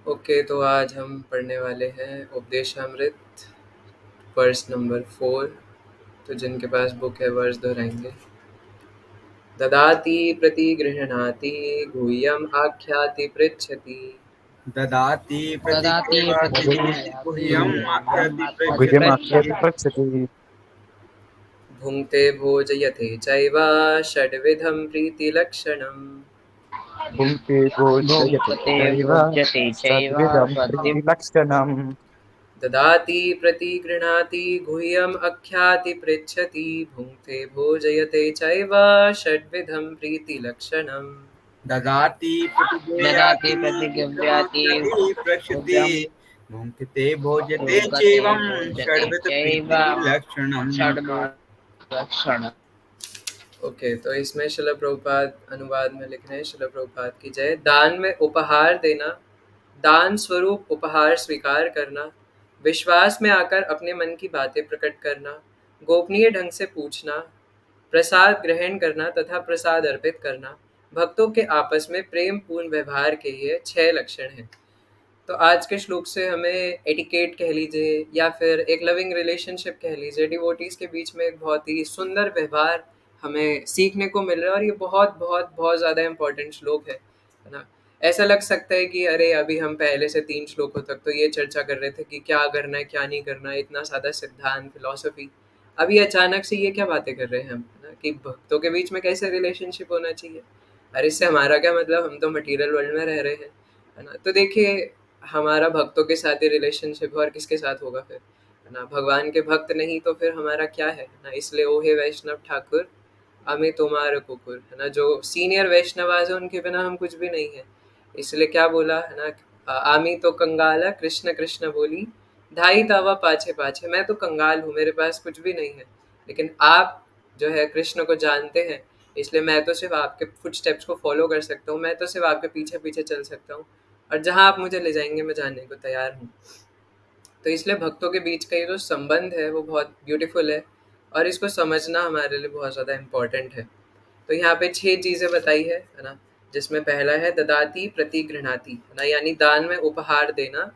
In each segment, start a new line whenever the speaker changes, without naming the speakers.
Okay, तो आज हम पढ़ने वाले हैं उपदेशामृत वर्स नंबर 4। तो जिनके पास बुक है वर्स दोहराएंगे। ददाति प्रतिगृह्णाति गुह्यम आख्याति पृच्छति।
ददाति
ददाति
प्रतिगृह्णाति
प्रतिगृह्णाति
गुह्यम् आख्याति
गुह्यमाख्याति
पृच्छति।
पृच्छति।
पृच्छति।
भुङ्क्ते भोजयते चैव षड्विधं प्रीतिलक्षणम्।
भुङ्क्ते भोजयति
भुङ्क्ते
चैव
भोज्यते चैव
सद्विधं
सद्यं
प्रीतिलक्षणम्।
ददाति प्रतिगृह्णाति गुह्यम् आख्याति पृच्छति। भुङ्क्ते भोजयते चैव षड्विधं प्रीतिलक्षणम्।
ददाति
ददाति
प्रतिगृह्णाति
प्रतिगृह्णाति
गुह्यमाख्याति पृच्छति।
गुह्यं
भुङ्क्ते भोजते
भुङ्क्ते
चैवं
भोज्यते
षड्विध
चैव
प्रीतिलक्षणम्।
षड्भुजलक्षणम्।
ओके, तो इसमें शिला प्रभुपाद अनुवाद में लिख रहे हैं। शिला प्रभुपाद की जय। दान में उपहार देना, दान स्वरूप उपहार स्वीकार करना, विश्वास में आकर अपने मन की बातें प्रकट करना, गोपनीय ढंग से पूछना, प्रसाद ग्रहण करना तथा प्रसाद अर्पित करना, भक्तों के आपस में प्रेम पूर्ण व्यवहार के ये 6 लक्षण हैं। तो आज के श्लोक से हमें एटिकेट कह लीजिए या फिर एक लविंग रिलेशनशिप कह लीजिए, डिवोटीज के बीच में एक बहुत ही सुंदर व्यवहार हमें सीखने को मिल रहा है। और ये बहुत बहुत बहुत ज़्यादा इम्पोर्टेंट श्लोक है ना। ऐसा लग सकता है कि अरे अभी हम पहले से 3 श्लोकों तक तो ये चर्चा कर रहे थे कि क्या करना है क्या नहीं करना है, इतना सादा सिद्धांत फिलॉसफी। अभी अचानक से ये क्या बातें कर रहे हैं हम, है ना, कि भक्तों के बीच में कैसे रिलेशनशिप होना चाहिए। अरे इससे हमारा क्या मतलब, हम तो मटेरियल वर्ल्ड में रह रहे हैं, है ना। तो देखिए, हमारा भक्तों के साथ ही रिलेशनशिप और किसके साथ होगा फिर, है ना। भगवान के भक्त नहीं तो फिर हमारा क्या है ना। इसलिए ओहे वैष्णव ठाकुर अमे तुम्हारे कुकुर, है ना। जो सीनियर वैष्णवाज है उनके बिना हम कुछ भी नहीं है। इसलिए क्या बोला है ना, आमी तो कंगाला कृष्ण कृष्ण बोली, ढाई तावा पाछे पाछे। मैं तो कंगाल हूँ, मेरे पास कुछ भी नहीं है, लेकिन आप जो है कृष्ण को जानते हैं, इसलिए मैं तो सिर्फ आपके फुटस्टेप्स को फॉलो कर सकता हूँ, मैं तो सिर्फ आपके पीछे पीछे चल सकता हूँ, और जहाँ आप मुझे ले जाएंगे मैं जाने को तैयार हूँ। तो इसलिए भक्तों के बीच का ये जो संबंध है वो बहुत ब्यूटीफुल है, और इसको समझना हमारे लिए बहुत ज़्यादा इम्पॉर्टेंट है। तो यहाँ पे 6 चीज़ें बताई है ना। जिसमें पहला है ददाति प्रतिगृह्णाति, है ना, यानी दान में उपहार देना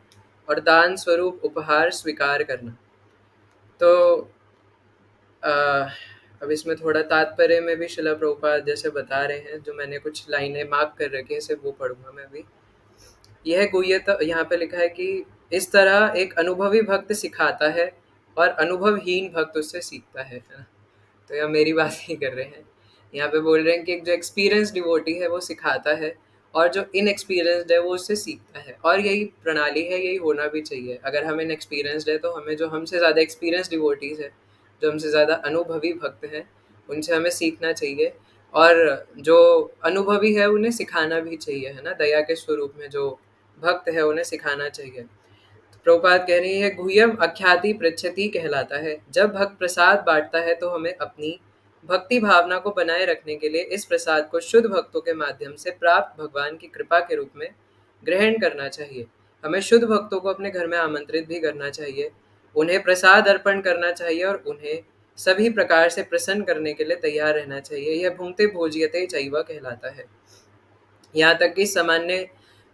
और दान स्वरूप उपहार स्वीकार करना। तो अ, अब इसमें थोड़ा तात्पर्य में भी शिला प्रभुपाद जैसे बता रहे हैं, जो मैंने कुछ लाइनें मार्क कर रखी है सिर्फ वो पढ़ूंगा मैं भी। यह गुह्यता यहाँ पे लिखा है कि इस तरह एक अनुभवी भक्त सिखाता है और अनुभवहीन भक्त उससे सीखता है ना। तो यह मेरी बात ही कर रहे हैं। यहाँ पे बोल रहे हैं कि एक जो एक्सपीरियंस डिवोटी है वो सिखाता है, और जो इनएक्सपीरियंस्ड है वो उससे सीखता है। और यही प्रणाली है, यही होना भी चाहिए। अगर हम इनएक्सपीरियंस्ड है तो हमें जो हमसे ज़्यादा एक्सपीरियंस डिवोटीज़ है, जो हमसे ज़्यादा अनुभवी भक्त हैं, उनसे हमें सीखना चाहिए। और जो अनुभवी है उन्हें सिखाना भी चाहिए, है ना। दया के स्वरूप में जो भक्त है उन्हें सिखाना चाहिए। तो प्रभुपाद कह रही है गुह्यम अख्याति पृच्छति कहलाता है। जब भक्त प्रसाद बांटता है तो हमें अपनी भक्ति भावना को बनाए रखने के लिए इस प्रसाद को शुद्ध भक्तों के माध्यम से प्राप्त भगवान की कृपा के रूप में ग्रहण करना चाहिए। हमें शुद्ध भक्तों को अपने घर में आमंत्रित भी करना चाहिए, उन्हें प्रसाद अर्पण करना चाहिए और उन्हें सभी प्रकार से प्रसन्न करने के लिए तैयार रहना चाहिए। यह भुंक्ते भोज्यते चैव कहलाता है। यहाँ तक कि सामान्य,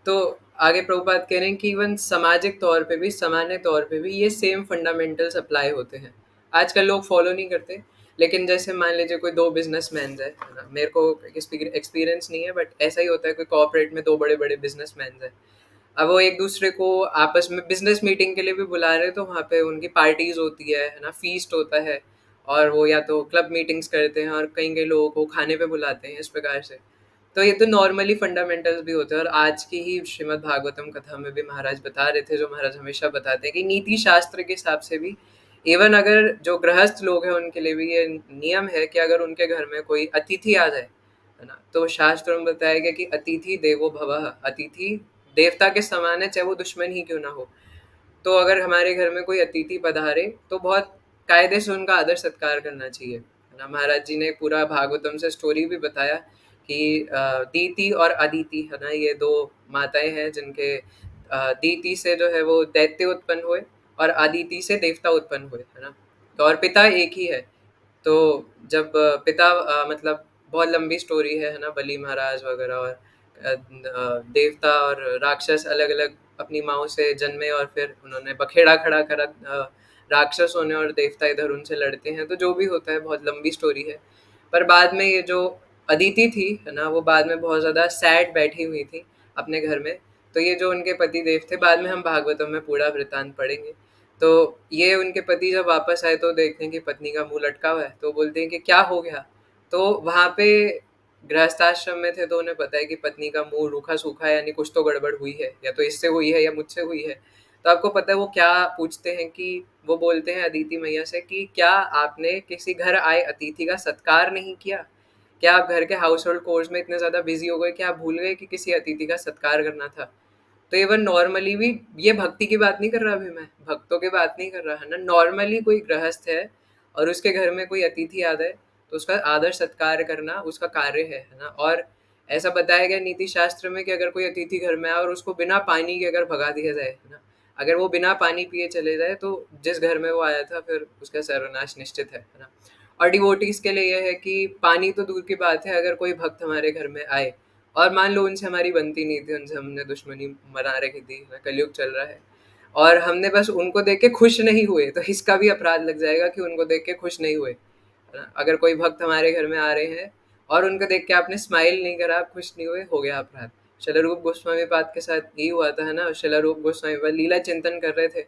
तो आगे प्रभुपाद कह रहे हैं कि इवन सामाजिक तौर पे भी, सामान्य तौर पे भी ये सेम फंडामेंटल्स अप्लाई होते हैं। आजकल लोग फॉलो नहीं करते, लेकिन जैसे मान लीजिए कोई 2 बिजनेसमैन है ना, मेरे को एक्सपीरियंस नहीं है बट ऐसा ही होता है, कोई कॉर्पोरेट में 2 बड़े बड़े बिजनेसमैन है। अब वो एक दूसरे को आपस में बिजनेस मीटिंग के लिए भी बुला रहे हैं, तो वहाँ पे उनकी पार्टीज होती है ना, फीस्ट होता है, और वो या तो क्लब मीटिंग्स करते हैं और कई कई लोगों को खाने पे बुलाते हैं इस प्रकार से। तो ये तो नॉर्मली फंडामेंटल्स भी होते हैं। और आज की ही श्रीमद् भागवतम कथा में भी महाराज बता रहे थे, जो महाराज हमेशा बताते हैं कि नीति शास्त्र के हिसाब से भी इवन अगर जो गृहस्थ लोग हैं उनके लिए भी ये नियम है कि अगर उनके घर में कोई अतिथि आ जाए, है ना, तो शास्त्र में बताया गया कि अतिथि देवो भवः, अतिथि देवता के समान है, चाहे वो दुश्मन ही क्यों ना हो। तो अगर हमारे घर में कोई अतिथि पधारे तो बहुत कायदे से उनका आदर सत्कार करना चाहिए, है ना। महाराज जी ने पूरा भागवतम से स्टोरी भी बताया कि दीति और अदिति, है ना, ये 2 माताएं हैं जिनके दीति से जो है वो दैत्य उत्पन्न हुए और अदिति से देवता उत्पन्न हुए, है ना। तो और पिता एक ही है। तो जब पिता मतलब बहुत लंबी स्टोरी है ना, बलि महाराज वगैरह, और देवता और राक्षस अलग अलग अपनी माँओं से जन्मे और फिर उन्होंने बखेड़ा खड़ा करा, राक्षस होने और देवता इधर उनसे लड़ते हैं, तो जो भी होता है बहुत लंबी स्टोरी है। पर बाद में ये जो अदिति थी है ना, वो बाद में बहुत ज़्यादा सैड बैठी हुई थी अपने घर में। तो ये जो उनके पति देव थे, बाद में हम भागवतम में पूरा वृतांत पढ़ेंगे। तो ये उनके पति जब वापस आए तो देखते हैं कि पत्नी का मुंह लटका हुआ है, तो बोलते हैं कि क्या हो गया। तो वहाँ पे गृहस्थाश्रम में थे तो उन्हें पता है कि पत्नी का मुंह रूखा सूखा है, यानी कुछ तो गड़बड़ हुई है, या तो इससे हुई है या मुझसे हुई है। तो आपको पता है वो क्या पूछते हैं, कि वो बोलते हैं अदिति मैया से कि क्या आपने किसी घर आए अतिथि का सत्कार नहीं किया? क्या आप घर के हाउस होल्ड कोर्स में इतने ज़्यादा बिजी हो गए कि आप भूल गए कि किसी अतिथि का सत्कार करना था? तो इवन नॉर्मली भी, ये भक्ति की बात नहीं कर रहा अभी मैं, भक्तों की बात नहीं कर रहा है ना, नॉर्मली कोई गृहस्थ है और उसके घर में कोई अतिथि आ जाए तो उसका आदर सत्कार करना उसका कार्य है ना। और ऐसा बताया गया नीति शास्त्र में कि अगर कोई अतिथि घर में आए और उसको बिना पानी के अगर भगा दिया जाए है ना, अगर वो बिना पानी पिए चले जाए, तो जिस घर में वो आया था फिर उसका सर्वनाश निश्चित है ना। और डिवोटीज के लिए यह है कि पानी तो दूर की बात है, अगर कोई भक्त हमारे घर में आए और मान लो उनसे हमारी बनती नहीं थी, उनसे हमने दुश्मनी मना रखी थी, कलयुग चल रहा है, और हमने बस उनको देख के खुश नहीं हुए, तो इसका भी अपराध लग जाएगा कि उनको देख के खुश नहीं हुए है ना। अगर कोई भक्त हमारे घर में आ रहे हैं और उनको देख के आपने स्माइल नहीं करा, आप खुश नहीं हुए, हो गया अपराध। शिलारूप गोस्वामी पाद के साथ यही हुआ था है ना। शिलारूप गोस्वामी पाद लीला चिंतन कर रहे थे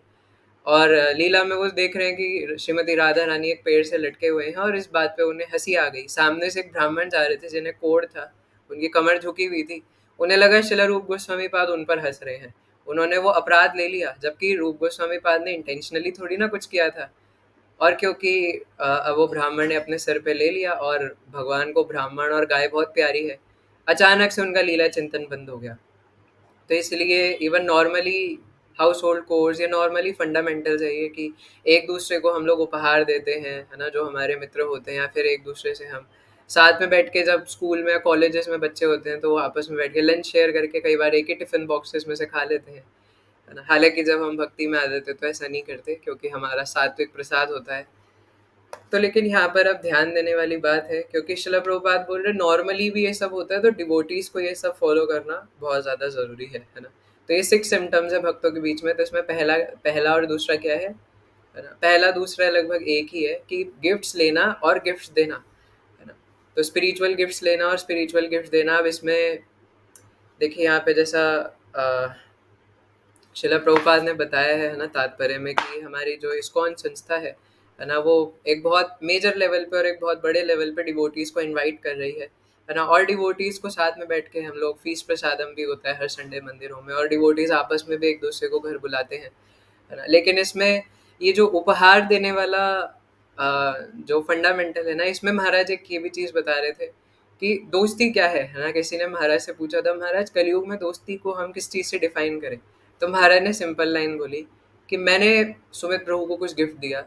और लीला में वो देख रहे हैं कि श्रीमती राधा रानी एक पेड़ से लटके हुए हैं, और इस बात पे उन्हें हंसी आ गई। सामने से एक ब्राह्मण जा रहे थे जिन्हें कोढ़ था, उनकी कमर झुकी हुई थी, उन्हें लगा शिलारूप गोस्वामी पाद उन पर हंस रहे हैं, उन्होंने वो अपराध ले लिया, जबकि रूप गोस्वामी पाद ने इंटेंशनली थोड़ी ना कुछ किया था। और क्योंकि वो ब्राह्मण ने अपने सिर पे ले लिया, और भगवान को ब्राह्मण और गाय बहुत प्यारी है, अचानक से उनका लीला चिंतन बंद हो गया। तो इसलिए even normally house hold course या नॉर्मली फंडामेंटल्स है ये, कि एक दूसरे को हम लोग उपहार देते हैं है ना, जो हमारे मित्र होते हैं, या फिर एक दूसरे से हम साथ में बैठ के, जब स्कूल में या कॉलेजेस में बच्चे होते हैं तो वो आपस में बैठ के लंच शेयर करके कई बार एक ही टिफिन बॉक्सेस में से खा लेते हैं है ना। हालांकि जब हम भक्ति में आ जाते तो ऐसा नहीं करते, क्योंकि हमारा सात्विक प्रसाद होता है। तो लेकिन यहाँ पर अब ध्यान देने वाली बात है, क्योंकि शिला प्रभुपाद बोल रहे नॉर्मली भी ये सब होता है, तो डिवोटीज को ये सब फॉलो करना बहुत ज़्यादा ज़रूरी है ना। तो ये 6 सिम्टम्स है भक्तों के बीच में। तो इसमें पहला पहला और दूसरा क्या है ना, पहला दूसरा लगभग एक ही है, कि गिफ्ट्स लेना और गिफ्ट्स देना है ना। तो स्पिरिचुअल गिफ्ट्स लेना और स्पिरिचुअल गिफ्ट्स देना, अब इसमें देखिए यहाँ पे जैसा शिला प्रभुपाद ने बताया है ना तात्पर्य में, कि हमारी जो इस्कॉन संस्था है ना, वो एक बहुत मेजर लेवल पे और एक बहुत बड़े लेवल पे डिवोटीज को इनवाइट कर रही है ना। और डिवोटीज को साथ में बैठ के हम लोग फीस प्रसादम भी होता है हर संडे मंदिरों में, और डिवोटीज आपस में भी एक दूसरे को घर बुलाते हैं है ना। लेकिन इसमें ये जो उपहार देने वाला जो फंडामेंटल है ना, इसमें महाराज एक ये भी चीज़ बता रहे थे कि दोस्ती क्या है ना। किसी ने महाराज से पूछा था, महाराज कलयुग में दोस्ती को हम किस चीज़ से डिफाइन करें? तो महाराज ने सिंपल लाइन बोली कि मैंने सुमित प्रभु को कुछ गिफ्ट दिया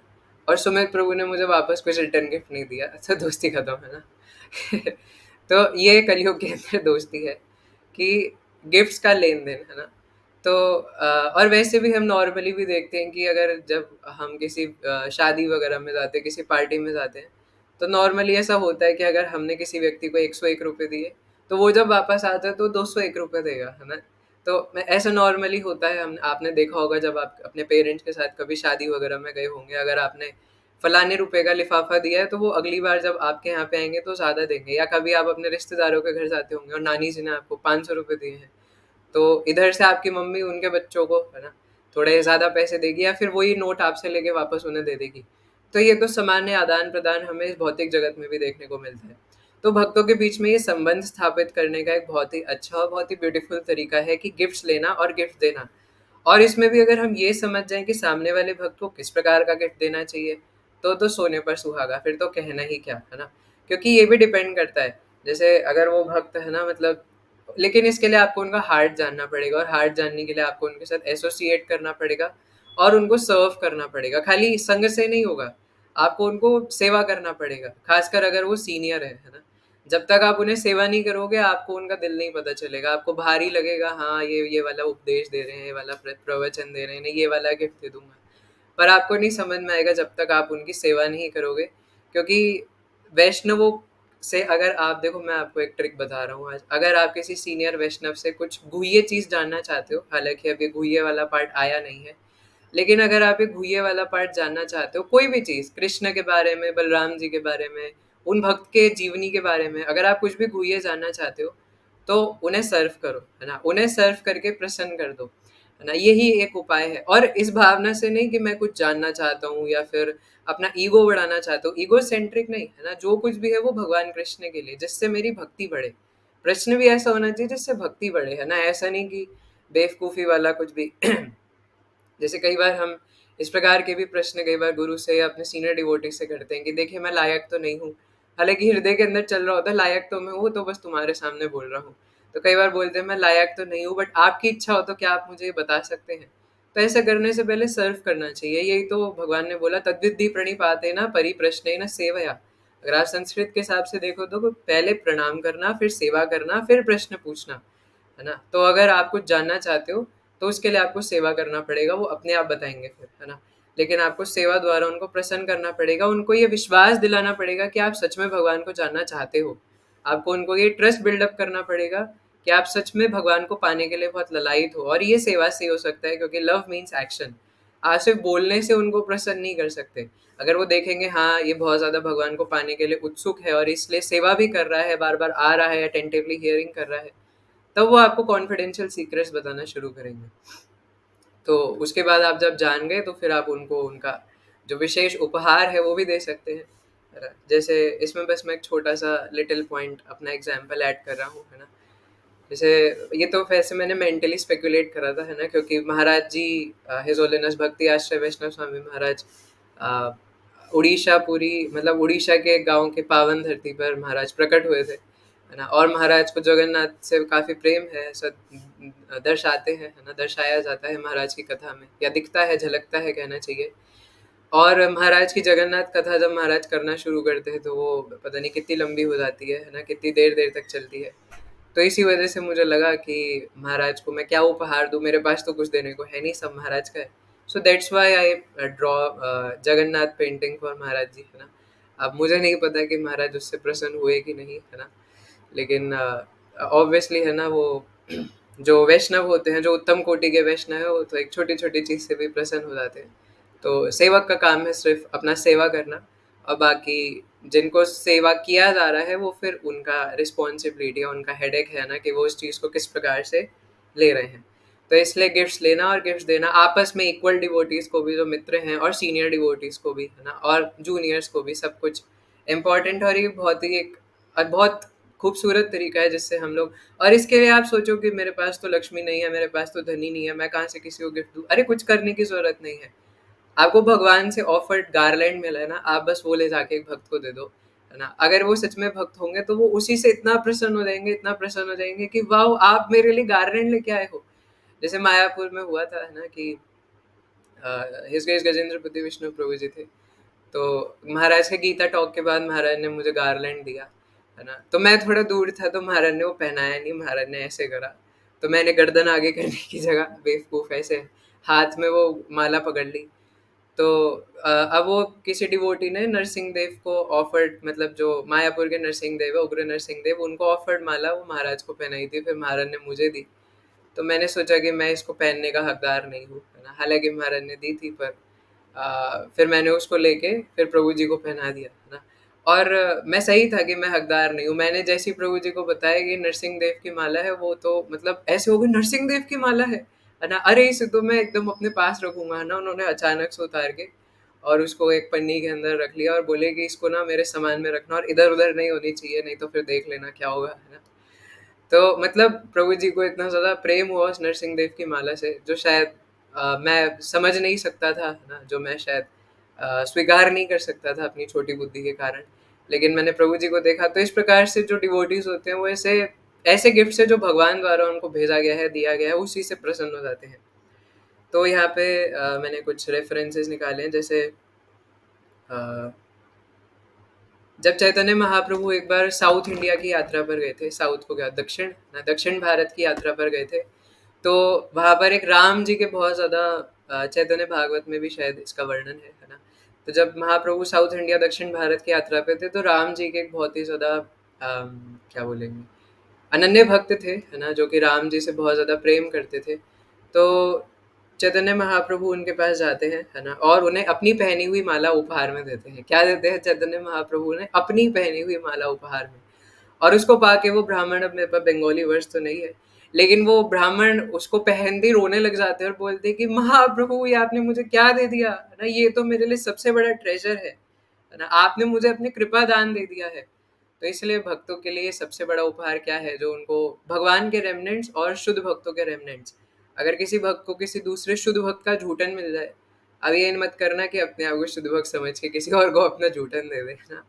और सुमित प्रभु ने मुझे वापस कुछ रिटर्न गिफ्ट नहीं दिया, तो दोस्ती खत्म है ना। तो ये कलयुग के अंदर दोस्ती है, कि गिफ्ट्स का लेन देन है ना। तो और वैसे भी हम नॉर्मली भी देखते हैं कि अगर जब हम किसी शादी वगैरह में जाते हैं, किसी पार्टी में जाते हैं, तो नॉर्मली ऐसा होता है कि अगर हमने किसी व्यक्ति को 101 रुपये दिए, तो वो जब वापस आता है तो 201 रुपये देगा है ना। तो ऐसा नॉर्मली होता है। हम आपने देखा होगा जब आप अपने पेरेंट्स के साथ कभी शादी वगैरह में गए होंगे, अगर आपने फलाने रुपए का लिफाफा दिया है तो वो अगली बार जब आपके यहाँ पे आएंगे तो ज़्यादा देंगे। या कभी आप अपने रिश्तेदारों के घर जाते होंगे और नानी जी ने आपको 500 रुपये दिए हैं, तो इधर से आपकी मम्मी उनके बच्चों को है ना थोड़े ज़्यादा पैसे देगी, या फिर वही नोट आपसे लेके वापस उन्हें दे देगी। तो ये तो सामान्य आदान प्रदान हमें इस भौतिक जगत में भी देखने को मिलता है। तो भक्तों के बीच में ये संबंध स्थापित करने का एक बहुत ही अच्छा और बहुत ही ब्यूटीफुल तरीका है कि गिफ्ट्स लेना और गिफ्ट देना। और इसमें भी अगर हम ये समझ जाएं कि सामने वाले भक्त को किस प्रकार का गिफ्ट देना चाहिए, तो सोने पर सुहागा, फिर तो कहना ही क्या है ना। क्योंकि ये भी डिपेंड करता है, जैसे अगर वो भक्त है ना, मतलब, लेकिन इसके लिए आपको उनका हार्ट जानना पड़ेगा, और हार्ट जानने के लिए आपको उनके साथ एसोसिएट करना पड़ेगा और उनको सर्व करना पड़ेगा। खाली संग से नहीं होगा, आपको उनको सेवा करना पड़ेगा, खासकर अगर वो सीनियर है ना। जब तक आप उन्हें सेवा नहीं करोगे आपको उनका दिल नहीं पता चलेगा, आपको भारी लगेगा, हाँ ये वाला उपदेश दे रहे हैं, ये वाला प्रवचन दे रहे हैं, ये वाला गिफ्ट दे दूंगा, पर आपको नहीं समझ में आएगा जब तक आप उनकी सेवा नहीं करोगे। क्योंकि वैष्णवों से अगर आप देखो, मैं आपको एक ट्रिक बता रहा हूँ आज। अगर आप किसी सीनियर वैष्णव से कुछ गुह्य चीज़ जानना चाहते हो, हालाँकि अभी गुह्य वाला पार्ट आया नहीं है, लेकिन अगर आप ये गुह्य वाला पार्ट जानना चाहते हो, कोई भी चीज़, कृष्ण के बारे में, बलराम जी के बारे में, उन भक्त के जीवनी के बारे में, अगर आप कुछ भी गुह्य जानना चाहते हो, तो उन्हें सर्व करो, है ना? उन्हें सर्व करके प्रसन्न कर दो, है ना? यही एक उपाय है। और इस भावना से नहीं कि मैं कुछ जानना चाहता हूँ या फिर अपना ईगो बढ़ाना चाहता हूँ, ईगो सेंट्रिक नहीं, है ना? जो कुछ भी है वो भगवान कृष्ण के लिए, जिससे मेरी भक्ति बढ़े। प्रश्न भी ऐसा होना चाहिए जिससे भक्ति बढ़े, है ना? ऐसा नहीं कि बेवकूफ़ी वाला कुछ भी। जैसे कई बार हम इस प्रकार के भी प्रश्न कई बार गुरु से या अपने सीनियर डिवोटी से करते हैं कि देखिए मैं लायक तो नहीं हूँ, हालांकि हृदय के अंदर चल रहा होता है लायक तो मैं हूँ, तो बस तुम्हारे सामने बोल रहा हूँ। तो कई बार बोलते हैं मैं लायक तो नहीं हूँ, बट आपकी इच्छा हो तो क्या आप मुझे ये बता सकते हैं? तो ऐसा करने से पहले सर्व करना चाहिए। यही तो भगवान ने बोला, तद्विद्धि प्रणिपाते ना परिप्रश्ने न सेवया। अगर आप संस्कृत के हिसाब से देखो तो पहले प्रणाम करना, फिर सेवा करना, फिर प्रश्न पूछना, है ना? तो अगर आप कुछ जानना चाहते हो तो उसके लिए आपको सेवा करना पड़ेगा, वो अपने आप बताएंगे फिर, है ना? लेकिन आपको सेवा द्वारा उनको प्रसन्न करना पड़ेगा, उनको ये विश्वास दिलाना पड़ेगा कि आप सच में भगवान को जानना चाहते हो। आपको उनको ये ट्रस्ट बिल्डअप करना पड़ेगा कि आप सच में भगवान को पाने के लिए बहुत ललायित हो। और ये सेवा से हो सकता है, क्योंकि लव मीन्स एक्शन। आप सिर्फ बोलने से उनको प्रसन्न नहीं कर सकते। अगर वो देखेंगे हाँ ये बहुत ज़्यादा भगवान को पाने के लिए उत्सुक है और इसलिए सेवा भी कर रहा है, बार बार आ रहा है, अटेंटिवली हियरिंग कर रहा है, तब वो आपको कॉन्फिडेंशियल सीक्रेट्स बताना शुरू करेंगे। तो उसके बाद आप जब जान गए तो फिर आप उनको उनका जो विशेष उपहार है वो भी दे सकते हैं, है ना? जैसे इसमें बस मैं एक छोटा सा लिटिल पॉइंट अपना एग्जांपल ऐड कर रहा हूँ, है ना? जैसे ये तो वैसे मैंने मेंटली स्पेकुलेट करा था, है ना? क्योंकि महाराज जी हिज होलीनेस भक्ति आश्रय वैष्णव स्वामी महाराज अ, उड़ीसा पुरी मतलब उड़ीसा के गांव के पावन धरती पर महाराज प्रकट हुए थे, है ना? और महाराज को जगन्नाथ से काफ़ी प्रेम है, ऐसा दर्शाते हैं, है ना? दर्शाया जाता है महाराज की कथा में, या दिखता है, झलकता है कहना चाहिए। और महाराज की जगन्नाथ कथा जब महाराज करना शुरू करते हैं तो वो पता नहीं कितनी लंबी हो जाती है ना? कितनी देर देर तक चलती है। तो इसी वजह से मुझे लगा कि महाराज को मैं क्या उपहार दूँ, मेरे पास तो कुछ देने को है नहीं, सब महाराज का है। So that's why I draw Jagannath painting for Maharaj ji, है ना? अब मुझे नहीं पता कि महाराज उससे प्रसन्न हुए कि नहीं, है ना? लेकिन ऑब्वियसली है ना, वो जो वैष्णव होते हैं, जो उत्तम कोटि के वैष्णव है, वो तो एक छोटी छोटी चीज़ से भी प्रसन्न हो जाते हैं। तो सेवक का काम है सिर्फ अपना सेवा करना, और बाकी जिनको सेवा किया जा रहा है वो फिर उनका रिस्पॉन्सिबिलिटी है, उनका हेडेक है ना, कि वो उस चीज़ को किस प्रकार से ले रहे हैं। तो इसलिए गिफ्ट्स लेना और गिफ्ट्स देना आपस में इक्वल, डिवोटीज़ को भी जो मित्र हैं और सीनियर डिवोटीज़ को भी, है ना, और जूनियर्स को भी, सब कुछ इम्पॉर्टेंट। और ये बहुत ही एक बहुत खूबसूरत तरीका है जिससे हम लोग, और इसके लिए आप सोचो कि मेरे पास तो लक्ष्मी नहीं है, मेरे पास तो धनी नहीं है, मैं कहाँ से किसी को गिफ्ट दूँ? अरे कुछ करने की ज़रूरत नहीं है। आपको भगवान से ऑफर्ड गारलैंड मिला है ना, आप बस वो ले जाके एक भक्त को दे दो, है ना? अगर वो सच में भक्त होंगे तो वो उसी से इतना प्रसन्न हो जाएंगे, इतना प्रसन्न हो जाएंगे कि वाह आप मेरे लिए गारलैंड लेके आए हो। जैसे मायापुर में हुआ था, है ना, कि हिज ग्रेस गजेंद्रपति विष्णु प्रभु जी थे, तो महाराज के गीता टॉक के बाद महाराज ने मुझे गारलैंड दिया, है ना? तो मैं थोड़ा दूर था तो महाराज ने वो पहनाया नहीं, महाराज ने ऐसे करा, तो मैंने गर्दन आगे करने की जगह बेवकूफ़ ऐसे हाथ में वो माला पकड़ ली। तो अब वो किसी डिवोटी ने नरसिंह देव को ऑफर्ड, मतलब जो मायापुर के नरसिंह देव है, उग्र नरसिंह देव, उनको ऑफर्ड माला वो महाराज को पहनाई थी, फिर महाराज ने मुझे दी। तो मैंने सोचा कि मैं इसको पहनने का हकदार नहीं हूँ, है ना? हालांकि महाराज ने दी थी, पर फिर मैंने उसको लेके फिर प्रभु जी को पहना दिया, है ना? और मैं सही था कि मैं हकदार नहीं हूँ। मैंने जैसे ही प्रभु जी को बताया कि नरसिंह देव की माला है, वो तो मतलब ऐसे हो गए, नरसिंह देव की माला है ना? अरे इसे तो मैं एकदम अपने पास रखूंगा, है ना? उन्होंने अचानक से उतार के और उसको एक पन्नी के अंदर रख लिया और बोले कि इसको ना मेरे सामान में रखना, और इधर उधर नहीं होनी चाहिए, नहीं तो फिर देख लेना क्या होगा, है ना? तो मतलब प्रभु जी को इतना ज़्यादा प्रेम हुआ उस नरसिंह देव की माला से, जो शायद मैं समझ नहीं सकता था, है ना? जो मैं शायद स्वीकार नहीं कर सकता था अपनी छोटी बुद्धि के कारण। लेकिन मैंने प्रभु जी को देखा, तो इस प्रकार से जो डिवोटीज होते हैं वो ऐसे ऐसे गिफ्ट से जो भगवान द्वारा उनको भेजा गया है, दिया गया है, उसी से प्रसन्न हो जाते हैं। तो यहाँ पे मैंने कुछ रेफरेंसेस निकाले हैं, जैसे अ, जब चैतन्य महाप्रभु एक बार साउथ इंडिया की यात्रा पर गए थे, साउथ को क्या, दक्षिण भारत की यात्रा पर गए थे, तो वहाँ पर एक राम जी के बहुत ज़्यादा चैतन्य भागवत में भी शायद इसका वर्णन है ना? तो तो जब महाप्रभु साउथ इंडिया दक्षिण भारत की यात्रा पे थे तो राम जी के एक बहुत ही ज़्यादा क्या बोलेंगे अनन्य भक्त थे, है ना, जो कि राम जी से बहुत ज़्यादा प्रेम करते थे। तो चैतन्य महाप्रभु उनके पास जाते हैं, है ना, और उन्हें अपनी पहनी हुई माला उपहार में देते हैं। क्या देते हैं चैतन्य महाप्रभु ने? अपनी पहनी हुई माला उपहार में। और उसको पाके वो ब्राह्मण, अब मेरे पास बंगाली वर्ड्स तो नहीं है, लेकिन वो ब्राह्मण उसको पहनते ही रोने लग जाते हैं और बोलते हैं कि महाप्रभु ये आपने मुझे क्या दे दिया, है ना, ये तो मेरे लिए सबसे बड़ा ट्रेजर है ना, आपने मुझे अपनी कृपा दान दे दिया है। तो इसलिए भक्तों के लिए सबसे बड़ा उपहार क्या है? जो उनको भगवान के रेमनेंट्स और शुद्ध भक्तों के रेमनेंट्स। अगर किसी भक्त को किसी दूसरे शुद्ध भक्त का झूठन मिल जाए, अब ये मत करना कि अपने आप को शुद्ध भक्त समझ के किसी और को अपना झूठन दे देना,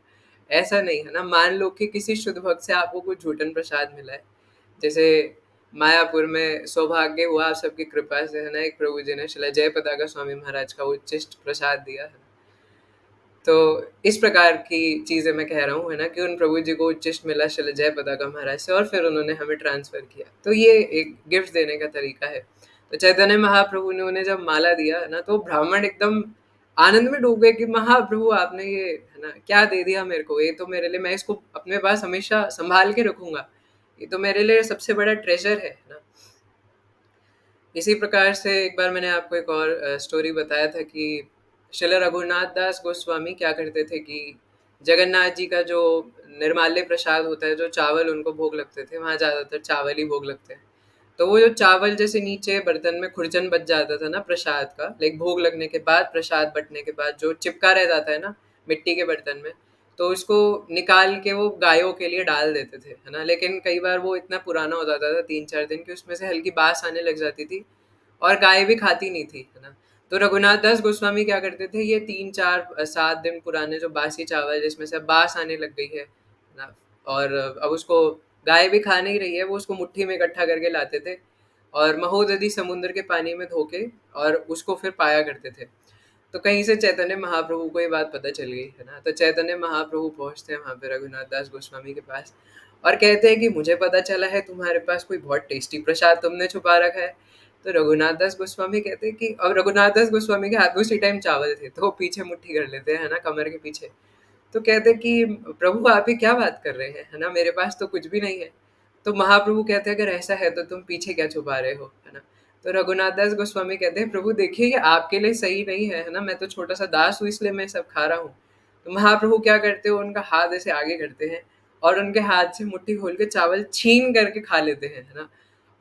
ऐसा नहीं, है ना। मान लो कि किसी शुद्ध भक्त से आपको कुछ झूठन प्रसाद मिला है, जैसे मायापुर में सौभाग्य हुआ आप सबकी कृपा से, है ना, एक प्रभु जी ने शिला जय पताका स्वामी महाराज का उच्चिष्ट प्रसाद दिया है। तो इस प्रकार की चीज़ें मैं कह रहा हूँ, है ना, कि उन प्रभु जी को उच्चिष्ट मिला शिला जय पताका महाराज से और फिर उन्होंने हमें ट्रांसफ़र किया। तो ये एक गिफ्ट देने का तरीका है। तो चैतन्य महाप्रभु ने उन्हें जब माला दिया, है ना, तो ब्राह्मण एकदम आनंद में डूब गए कि महाप्रभु आपने ये, है ना, क्या दे दिया मेरे को, ये तो मेरे लिए, मैं इसको अपने पास हमेशा संभाल के रखूंगा, ये तो मेरे लिए सबसे बड़ा ट्रेजर है ना। इसी प्रकार से एक बार मैंने आपको एक और स्टोरी बताया था कि श्रील रघुनाथ दास गोस्वामी क्या करते थे कि जगन्नाथ जी का जो निर्माल्य प्रसाद होता है, जो चावल उनको भोग लगते थे, वहाँ ज़्यादातर चावल ही भोग लगते हैं। तो वो जो चावल जैसे नीचे बर्तन में खुरचन बच जाता था ना प्रसाद का, लाइक भोग लगने के बाद, प्रसाद बटने के बाद जो चिपका रह जाता है ना मिट्टी के बर्तन में, तो उसको निकाल के वो गायों के लिए डाल देते थे, है ना। लेकिन कई बार वो इतना पुराना हो जाता था 3-4 दिन की, उसमें से हल्की बास आने लग जाती थी और गाय भी खाती नहीं थी, है ना। तो रघुनाथ दास गोस्वामी क्या करते थे, ये 3-4-7 दिन पुराने जो बासी चावल जिसमें से अब बास आने लग गई है ना, और अब उसको गाय भी खा नहीं रही है, वो उसको मुट्ठी में इकट्ठा करके लाते थे और महोदधि समुद्र के पानी में धो के और उसको फिर पाया करते थे। तो कहीं से चैतन्य महाप्रभु को ये बात पता चल गई, है ना। तो चैतन्य महाप्रभु पहुंचते हैं वहाँ पे रघुनाथ दास गोस्वामी के पास और कहते हैं कि मुझे पता चला है तुम्हारे पास कोई बहुत टेस्टी प्रसाद तुमने छुपा रखा है। तो रघुनाथ दास गोस्वामी कहते हैं कि, अब रघुनाथ दास गोस्वामी के हाथ में उसी टाइम चावल थे, तो वो पीछे मुट्ठी कर लेते हैं, है ना, कमर के पीछे। तो कहते हैं कि प्रभु आप ही क्या बात कर रहे हैं, है ना, मेरे पास तो कुछ भी नहीं है। तो महाप्रभु कहते हैं अगर ऐसा है तो तुम पीछे क्या छुपा रहे हो, है ना। तो रघुनाथ दास गोस्वामी कहते हैं प्रभु देखिए ये आपके लिए सही नहीं है ना, मैं तो छोटा सा दास हूँ इसलिए मैं सब खा रहा हूँ। तो महाप्रभु क्या करते हो, उनका हाथ ऐसे आगे करते हैं और उनके हाथ से मुट्ठी खोल के चावल छीन करके खा लेते हैं, है ना।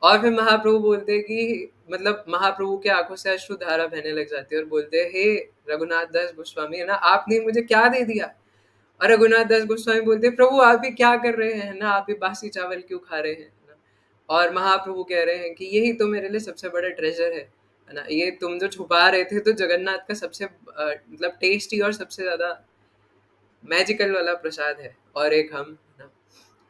और फिर महाप्रभु बोलते हैं कि, मतलब महाप्रभु के आंखों से अश्रु धारा बहने लग जाती है और बोलते हैं हे रघुनाथ दास गोस्वामी, है ना, आपने मुझे क्या दे दिया। और रघुनाथ दास गोस्वामी बोलते हैं प्रभु आप ये क्या कर रहे हैं ना, आप ये बासी चावल क्यों खा रहे हैं ना। और महाप्रभु कह रहे हैं कि यही तो मेरे लिए सबसे बड़ा ट्रेजर है ना, ये तुम जो छुपा रहे थे तो जगन्नाथ का सबसे मतलब टेस्टी और सबसे ज़्यादा मैजिकल वाला प्रसाद है। और एक हम ना,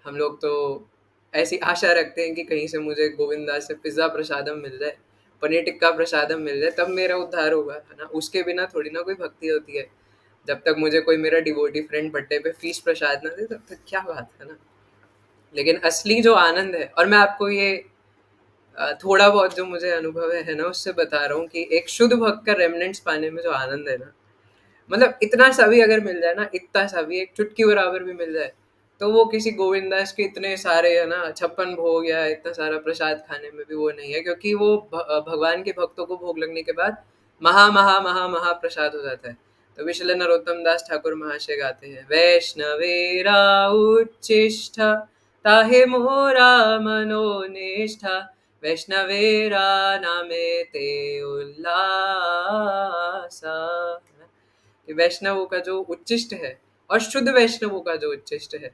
हम लोग तो ऐसी आशा रखते हैं कि कहीं से मुझे गोविंद दास से पिज़्ज़ा प्रसादम मिल जाए, पनीर टिक्का प्रसादम मिल जाए, तब मेरा उद्धार होगा, है ना। उसके बिना थोड़ी ना कोई भक्ति होती है। जब तक मुझे कोई मेरा डिवोटी फ्रेंड बर्थडे पे फीस प्रसाद ना दे तब तक क्या बात है ना। लेकिन असली जो आनंद है, और मैं आपको ये थोड़ा बहुत जो मुझे अनुभव है ना, उससे बता रहा हूँ कि एक शुद्ध भक्त का रेमनेंट्स पाने में जो आनंद है ना, मतलब इतना सा भी अगर मिल जाए ना, इतना सा भी, एक चुटकी बराबर भी मिल जाए, तो वो किसी गोविंद दास के इतने सारे, है ना, 56 भोग या इतना सारा प्रसाद खाने में भी वो नहीं है, क्योंकि वो भगवान के भक्तों को भोग लगने के बाद महा महा महा महा प्रसाद हो जाता है। तो भी श्रील नरोत्तम दास ठाकुर महाशय गाते हैं, वैष्णवेरा उच्चिष्ठा ताहे मोरा मनोनिष्ठा, वैष्णवेरा नामे ते उल्लासा। कि वैष्णवों का जो उच्चिष्ट है और शुद्ध वैष्णवों का जो उच्चिष्ट है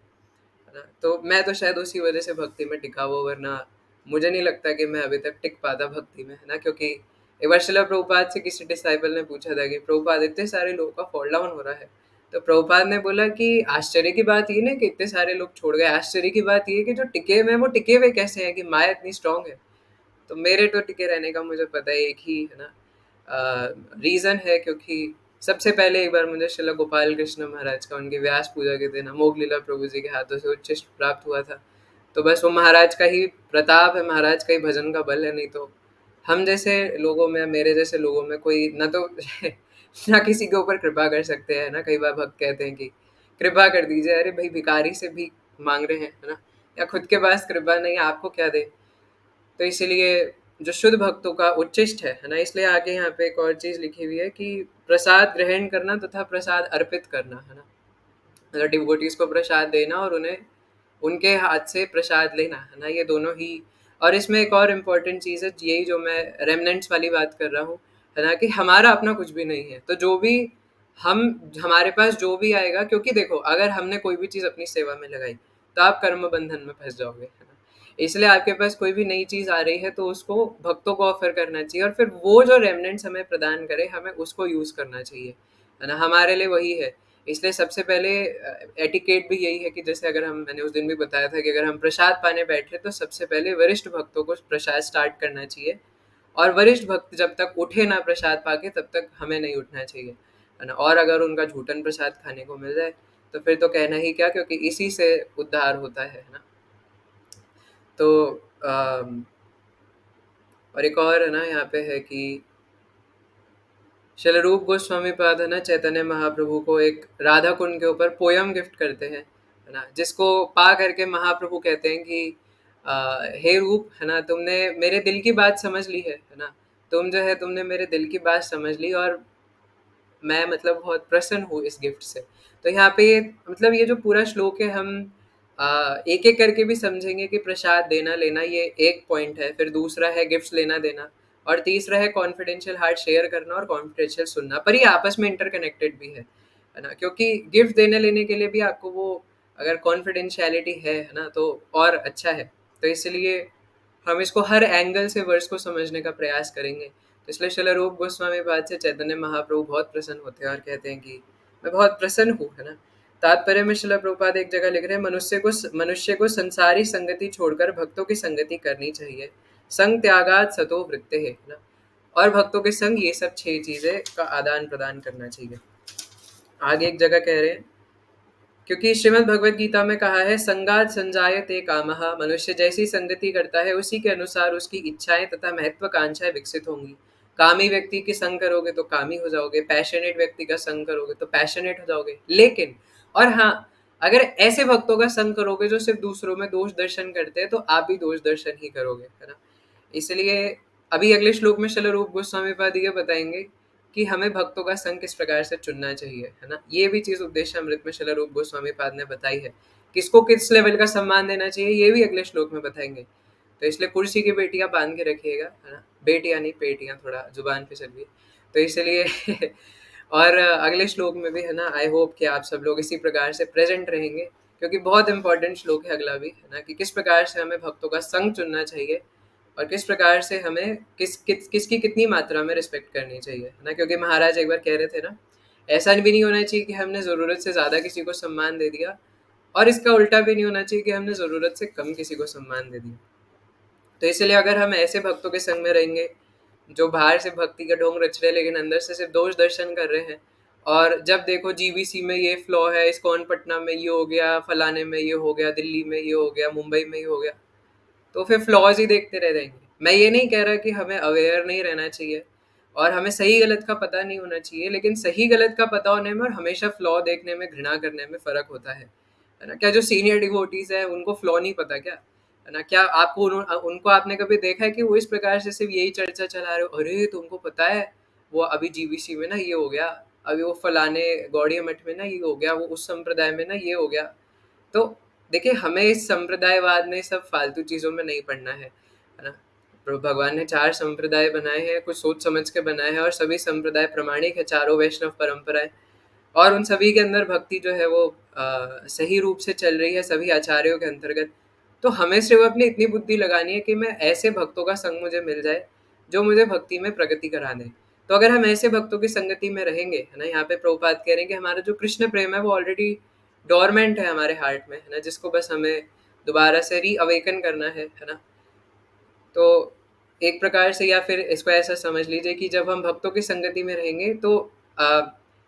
ना, तो मैं तो शायद उसी वजह से भक्ति में टिका हुआ, वरना मुझे नहीं लगता कि मैं अभी तक टिक पाता भक्ति में, है ना। क्योंकि एक बार श्रील प्रभुपाद से किसी डिसाइपल ने पूछा था कि प्रभुपाद इतने सारे लोगों का फॉल डाउन हो रहा है, तो प्रभुपाद ने बोला कि आश्चर्य की बात ये नहीं कि इतने सारे लोग छोड़ गए, आश्चर्य की बात ये कि जो टिके हुए हैं वो टिके हुए कैसे हैं, कि माया इतनी स्ट्रांग है। तो मेरे तो टिके रहने का मुझे पता है एक ही, है ना, रीज़न है, क्योंकि सबसे पहले एक बार मुझे श्रील गोपाल कृष्ण महाराज का उनकी व्यास पूजा के दिन अमोघ लीला प्रभु जी के हाथों से उच्चिष्ट प्राप्त हुआ था। तो बस वो महाराज का ही प्रताप है, महाराज का ही भजन का बल है, नहीं तो हम जैसे लोगों में, मेरे जैसे लोगों में कोई न तो ना किसी के ऊपर कृपा कर सकते हैं ना। कई बार भक्त कहते हैं कि कृपा कर दीजिए, अरे भाई भिखारी से भी मांग रहे हैं, है ना, या खुद के पास कृपा नहीं, आपको क्या दे। तो इसीलिए जो शुद्ध भक्तों का उच्चिष्ट है ना, इसलिए आगे यहाँ पे एक और चीज लिखी हुई है कि प्रसाद ग्रहण करना तथा प्रसाद अर्पित करना, है ना, मतलब डिवोटीज को प्रसाद देना और उन्हें उनके हाथ से प्रसाद लेना, है ना, ये दोनों ही। और इसमें एक और इम्पोर्टेंट चीज़ है, यही जो मैं रेमनेंट्स वाली बात कर रहा हूँ, है ना, कि हमारा अपना कुछ भी नहीं है। तो जो भी हम हमारे पास जो भी आएगा, क्योंकि देखो अगर हमने कोई भी चीज़ अपनी सेवा में लगाई तो आप कर्म बंधन में फंस जाओगे, है ना। इसलिए आपके पास कोई भी नई चीज़ आ रही है तो उसको भक्तों को ऑफर करना चाहिए, और फिर वो जो रेमनेंट्स हमें प्रदान करे हमें उसको यूज़ करना चाहिए, है ना, हमारे लिए वही है। इसलिए सबसे पहले एटिकेट भी यही है कि जैसे अगर हम, मैंने उस दिन भी बताया था कि अगर हम प्रसाद पाने बैठे तो सबसे पहले वरिष्ठ भक्तों को प्रसाद स्टार्ट करना चाहिए, और वरिष्ठ भक्त जब तक उठे ना प्रसाद पाके तब तक हमें नहीं उठना चाहिए, है ना। और अगर उनका झूठन प्रसाद खाने को मिल जाए तो फिर तो कहना ही क्या, क्योंकि इसी से उद्धार होता है ना। तो और एक और है ना यहाँ पे है कि श्रील रूप गोस्वामी पाद, है ना, चैतन्य महाप्रभु को एक राधा कुंड के ऊपर पोयम गिफ्ट करते हैं, है ना, जिसको पा करके महाप्रभु कहते हैं कि हे रूप, है ना, तुमने मेरे दिल की बात समझ ली है ना, तुम जो है तुमने मेरे दिल की बात समझ ली, और मैं मतलब बहुत प्रसन्न हूँ इस गिफ्ट से। तो यहाँ पे मतलब ये जो पूरा श्लोक है हम एक एक करके भी समझेंगे कि प्रसाद देना लेना ये एक पॉइंट है, फिर दूसरा है गिफ्ट्स लेना देना, और तीसरा है कॉन्फिडेंशियल हार्ट शेयर करना और कॉन्फिडेंशियल सुनना। पर ये आपस में इंटरकनेक्टेड भी है ना, क्योंकि गिफ्ट देने लेने के लिए भी आपको वो अगर कॉन्फिडेंशियलिटी है ना, तो और अच्छा है। तो इसलिए हम इसको हर एंगल से वर्ड्स को समझने का प्रयास करेंगे। तो इसलिए श्रील रूप गोस्वामी पाद से चैतन्य महाप्रभु बहुत प्रसन्न होते हैं और कहते हैं कि मैं बहुत प्रसन्न हूँ, है ना। तात्पर्य में श्रील प्रभुपाद एक जगह लिख रहे हैं, मनुष्य को संसारी संगति छोड़कर भक्तों की संगति करनी चाहिए। संग त्यागात सतो वृत्ते है ना, और भक्तों के संग ये सब 6 चीजें का आदान प्रदान करना चाहिए। आगे एक जगह कह रहे हैं, क्योंकि श्रीमद् भगवद गीता में कहा है, संगात संजायते कामः, मनुष्य जैसी संगति करता है उसी के अनुसार उसकी इच्छाएं तथा महत्वाकांक्षाएं विकसित होंगी। कामी व्यक्ति की संग करोगे तो कामी हो जाओगे, पैशनेट व्यक्ति का संग करोगे तो पैशनेट हो जाओगे। लेकिन और हाँ, अगर ऐसे भक्तों का संग करोगे जो सिर्फ दूसरों में दोष दर्शन करते हैं तो आप भी दोष दर्शन ही करोगे, है ना। इसलिए अभी अगले श्लोक में श्रील रूप गोस्वामी पाद ये बताएंगे कि हमें भक्तों का संग किस प्रकार से चुनना चाहिए, है ना। ये भी चीज उपदेश अमृत में श्रील रूप गोस्वामी पाद ने बताई है। किसको किस लेवल का सम्मान देना चाहिए ये भी अगले श्लोक में बताएंगे। तो इसलिए कुर्सी की बेटियां बांध के रखिएगा, है ना, बेटियां नहीं पेटियां, थोड़ा जुबान पे चल गई। तो इसलिए और अगले श्लोक में भी, है ना, आई होप कि आप सब लोग इसी प्रकार से प्रेजेंट रहेंगे, क्योंकि बहुत इंपॉर्टेंट श्लोक है अगला भी, है ना, कि किस प्रकार से हमें भक्तों का संग चुनना चाहिए और किस प्रकार से हमें किसकी कितनी मात्रा में रिस्पेक्ट करनी चाहिए, है ना। क्योंकि महाराज एक बार कह रहे थे ना, ऐसा भी नहीं होना चाहिए कि हमने ज़रूरत से ज़्यादा किसी को सम्मान दे दिया, और इसका उल्टा भी नहीं होना चाहिए कि हमने ज़रूरत से कम किसी को सम्मान दे दिया। तो इसलिए अगर हम ऐसे भक्तों के संग में रहेंगे जो बाहर से भक्ति का ढोंग रच रहे लेकिन अंदर से सिर्फ दोष दर्शन कर रहे हैं, और जब देखो जीबीसी में ये फ्लॉ है, इस्कॉन पटना में ये हो गया, फलाने में ये हो गया, दिल्ली में ये हो गया, मुंबई में ये हो गया, तो फिर फ्लॉज ही देखते रह जाएंगे। मैं ये नहीं कह रहा कि हमें अवेयर नहीं रहना चाहिए और हमें सही गलत का पता नहीं होना चाहिए, लेकिन सही गलत का पता होने में और हमेशा फ्लॉ देखने में, घृणा करने में फ़र्क होता है ना। क्या जो सीनियर डिवोटीज है उनको फ्लॉ नहीं पता क्या, है ना। क्या आपको उनको आपने कभी देखा है कि वो इस प्रकार से सिर्फ यही चर्चा चला रहे हो, अरे तुमको पता है वो अभी जीबीसी में ना ये हो गया, अभी वो फलाने गौड़िया मठ में ना ये हो गया, वो उस संप्रदाय में ना ये हो गया। तो देखिए हमें इस संप्रदायवाद में सब फालतू चीज़ों में नहीं पड़ना है ना। प्रभु भगवान ने 4 संप्रदाय बनाए हैं, कुछ सोच समझ के बनाए हैं, और सभी संप्रदाय प्रमाणिक है, चारों वैष्णव परंपराएं, और उन सभी के अंदर भक्ति जो है वो सही रूप से चल रही है सभी आचार्यों के अंतर्गत। तो हमें सिर्फ अपनी इतनी बुद्धि लगानी है कि मैं ऐसे भक्तों का संग मुझे मिल जाए जो मुझे भक्ति में प्रगति करा दें। तो अगर हम ऐसे भक्तों की संगति में रहेंगे, है ना, यहाँ पे प्रभुपाद कह रहे हैं कि हमारा जो कृष्ण प्रेम है वो ऑलरेडी डोरमेंट है हमारे हार्ट में, है ना, जिसको बस हमें दोबारा से री अवेकन करना है ना। तो एक प्रकार से, या फिर इसको ऐसा समझ लीजिए कि जब हम भक्तों की संगति में रहेंगे तो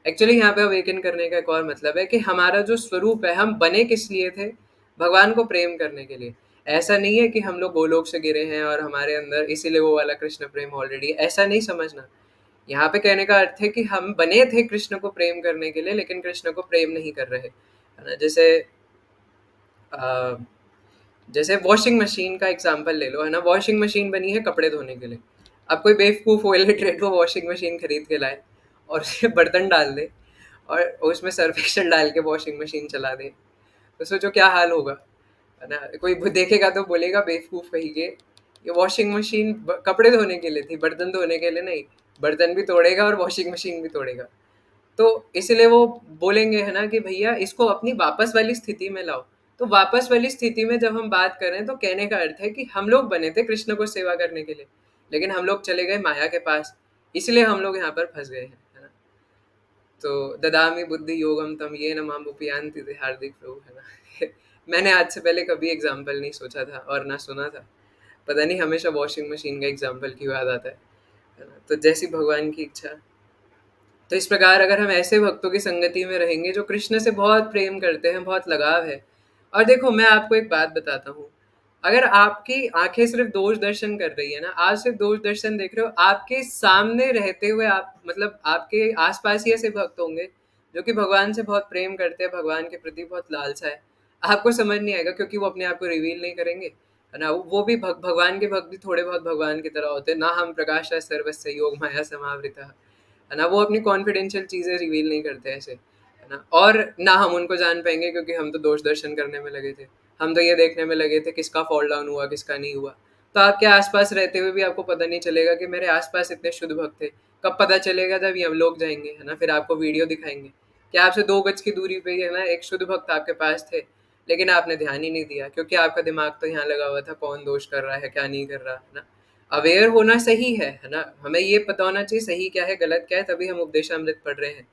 एक्चुअली यहाँ पे अवेकन करने का एक और मतलब है कि हमारा जो स्वरूप है, हम बने किस लिए थे, भगवान को प्रेम करने के लिए। ऐसा नहीं है कि हम लोग गोलोक से गिरे हैं और हमारे अंदर इसीलिए वो वाला कृष्ण प्रेम ऑलरेडी, ऐसा नहीं समझना। यहाँ पे कहने का अर्थ है कि हम बने थे कृष्ण को प्रेम करने के लिए, लेकिन कृष्ण को प्रेम नहीं कर रहे, है ना। अ, जैसे वॉशिंग मशीन का एग्जांपल ले लो, है ना। वॉशिंग मशीन बनी है कपड़े धोने के लिए। अब कोई बेवकूफ़ वो इलिटरेट वो वॉशिंग मशीन खरीद के लाए और उसमें बर्तन डाल दे और उसमें सर्फ एक्सेल डाल के वॉशिंग मशीन चला दे, तो सोचो क्या हाल होगा, है ना। कोई देखेगा तो बोलेगा बेवकूफ़ कहीं के, ये वॉशिंग मशीन कपड़े धोने के लिए थी, बर्तन धोने के लिए नहीं। बर्तन भी तोड़ेगा और वॉशिंग मशीन भी तोड़ेगा। तो इसलिए वो बोलेंगे, है ना, कि भैया इसको अपनी वापस वाली स्थिति में लाओ। तो वापस वाली स्थिति में जब हम बात करें तो कहने का अर्थ है कि हम लोग बने थे कृष्ण को सेवा करने के लिए, लेकिन हम लोग चले गए माया के पास, इसलिए हम लोग यहाँ पर फंस गए हैं, है ना। तो ददामी बुद्धि योगम तम ये न माम उपयांति ते हार्दिक प्रभु, है ना। मैंने आज से पहले कभी एग्जाम्पल नहीं सोचा था और ना सुना था, पता नहीं हमेशा वॉशिंग मशीन का एग्जाम्पल क्यों याद आता है ना। तो जैसी भगवान की इच्छा। तो इस प्रकार अगर हम ऐसे भक्तों की संगति में रहेंगे जो कृष्ण से बहुत प्रेम करते हैं, बहुत लगाव है। और देखो मैं आपको एक बात बताता हूँ, अगर आपकी आंखें सिर्फ दोष दर्शन कर रही है ना, आप सिर्फ दोष दर्शन देख रहे हो, आपके सामने रहते हुए आप मतलब आपके आसपास ही ऐसे भक्त होंगे जो कि भगवान से बहुत प्रेम करते हैं, भगवान के प्रति बहुत लालसा है, आपको समझ नहीं आएगा क्योंकि वो अपने आप को रिवील नहीं करेंगे, है ना। वो भी भगवान के भक्त भी थोड़े बहुत भगवान की तरह होते हैं ना। हम प्रकाश सर्वस्य योग माया समावृता, है ना। वो अपनी कॉन्फिडेंशियल चीज़ें रिवील नहीं करते ऐसे, है ना। और ना हम उनको जान पाएंगे क्योंकि हम तो दोष दर्शन करने में लगे थे, हम तो ये देखने में लगे थे किसका फॉल डाउन हुआ किसका नहीं हुआ। तो आपके आसपास रहते हुए भी आपको पता नहीं चलेगा कि मेरे आसपास इतने शुद्ध भक्त थे। कब पता चलेगा? जब हम लोग जाएंगे, है ना, फिर आपको वीडियो दिखाएंगे कि आपसे 2 गज की दूरी पे ही, है ना, एक शुद्ध भक्त आपके पास थे, लेकिन आपने ध्यान ही नहीं दिया क्योंकि आपका दिमाग तो यहाँ लगा हुआ था कौन दोष कर रहा है क्या नहीं कर रहा, है ना। अवेयर होना सही है ना। हमें ये पता होना चाहिए सही क्या है गलत क्या है, तभी हम उपदेशामृत पढ़ रहे हैं।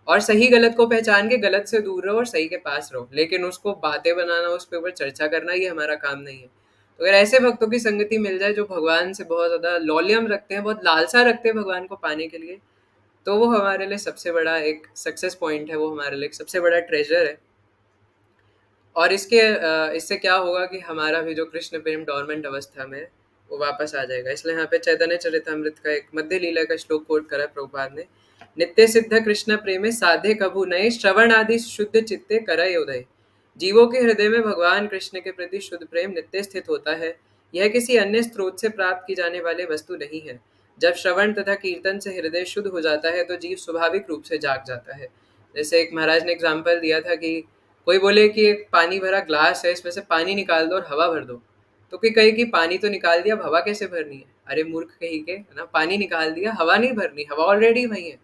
और सही गलत को पहचान के गलत से दूर रहो और सही के पास रहो, लेकिन उसको बातें बनाना, उसके ऊपर चर्चा करना, ये हमारा काम नहीं है। तो अगर ऐसे भक्तों की संगति मिल जाए जो भगवान से बहुत ज़्यादा लौल्यम रखते हैं, बहुत लालसा रखते हैं भगवान को पाने के लिए, तो वो हमारे लिए सबसे बड़ा एक सक्सेस पॉइंट है, वो हमारे लिए सबसे बड़ा ट्रेजर है। और इससे क्या होगा कि हमारा भी जो कृष्ण प्रेम डोरमेंट अवस्था में वो वापस आ जाएगा। इसलिए यहाँ पे चैतन्य चरितामृत का एक मध्य लीला का श्लोक कोट करा प्रभुपाद ने, नित्य सिद्ध कृष्ण प्रेमे साधे कभु नए श्रवण आदि शुद्ध चित्ते करय उदय। जीवों के हृदय में भगवान कृष्ण के प्रति शुद्ध प्रेम नित्य स्थित होता है। यह किसी अन्य स्रोत से प्राप्त की जाने वाली वस्तु नहीं है। जब श्रवण तथा कीर्तन से हृदय शुद्ध हो जाता है तो जीव स्वाभाविक रूप से जाग जाता है। जैसे एक महाराज ने एग्जाम्पल दिया था कि कोई बोले कि एक पानी भरा ग्लास है, इसमें से पानी निकाल दो और हवा भर दो, तो कोई कहे कि पानी तो निकाल दिया, अब हवा कैसे भरनी है? अरे मूर्ख कहीं के, है ना, पानी निकाल दिया, हवा नहीं भरनी, हवा ऑलरेडी वही है।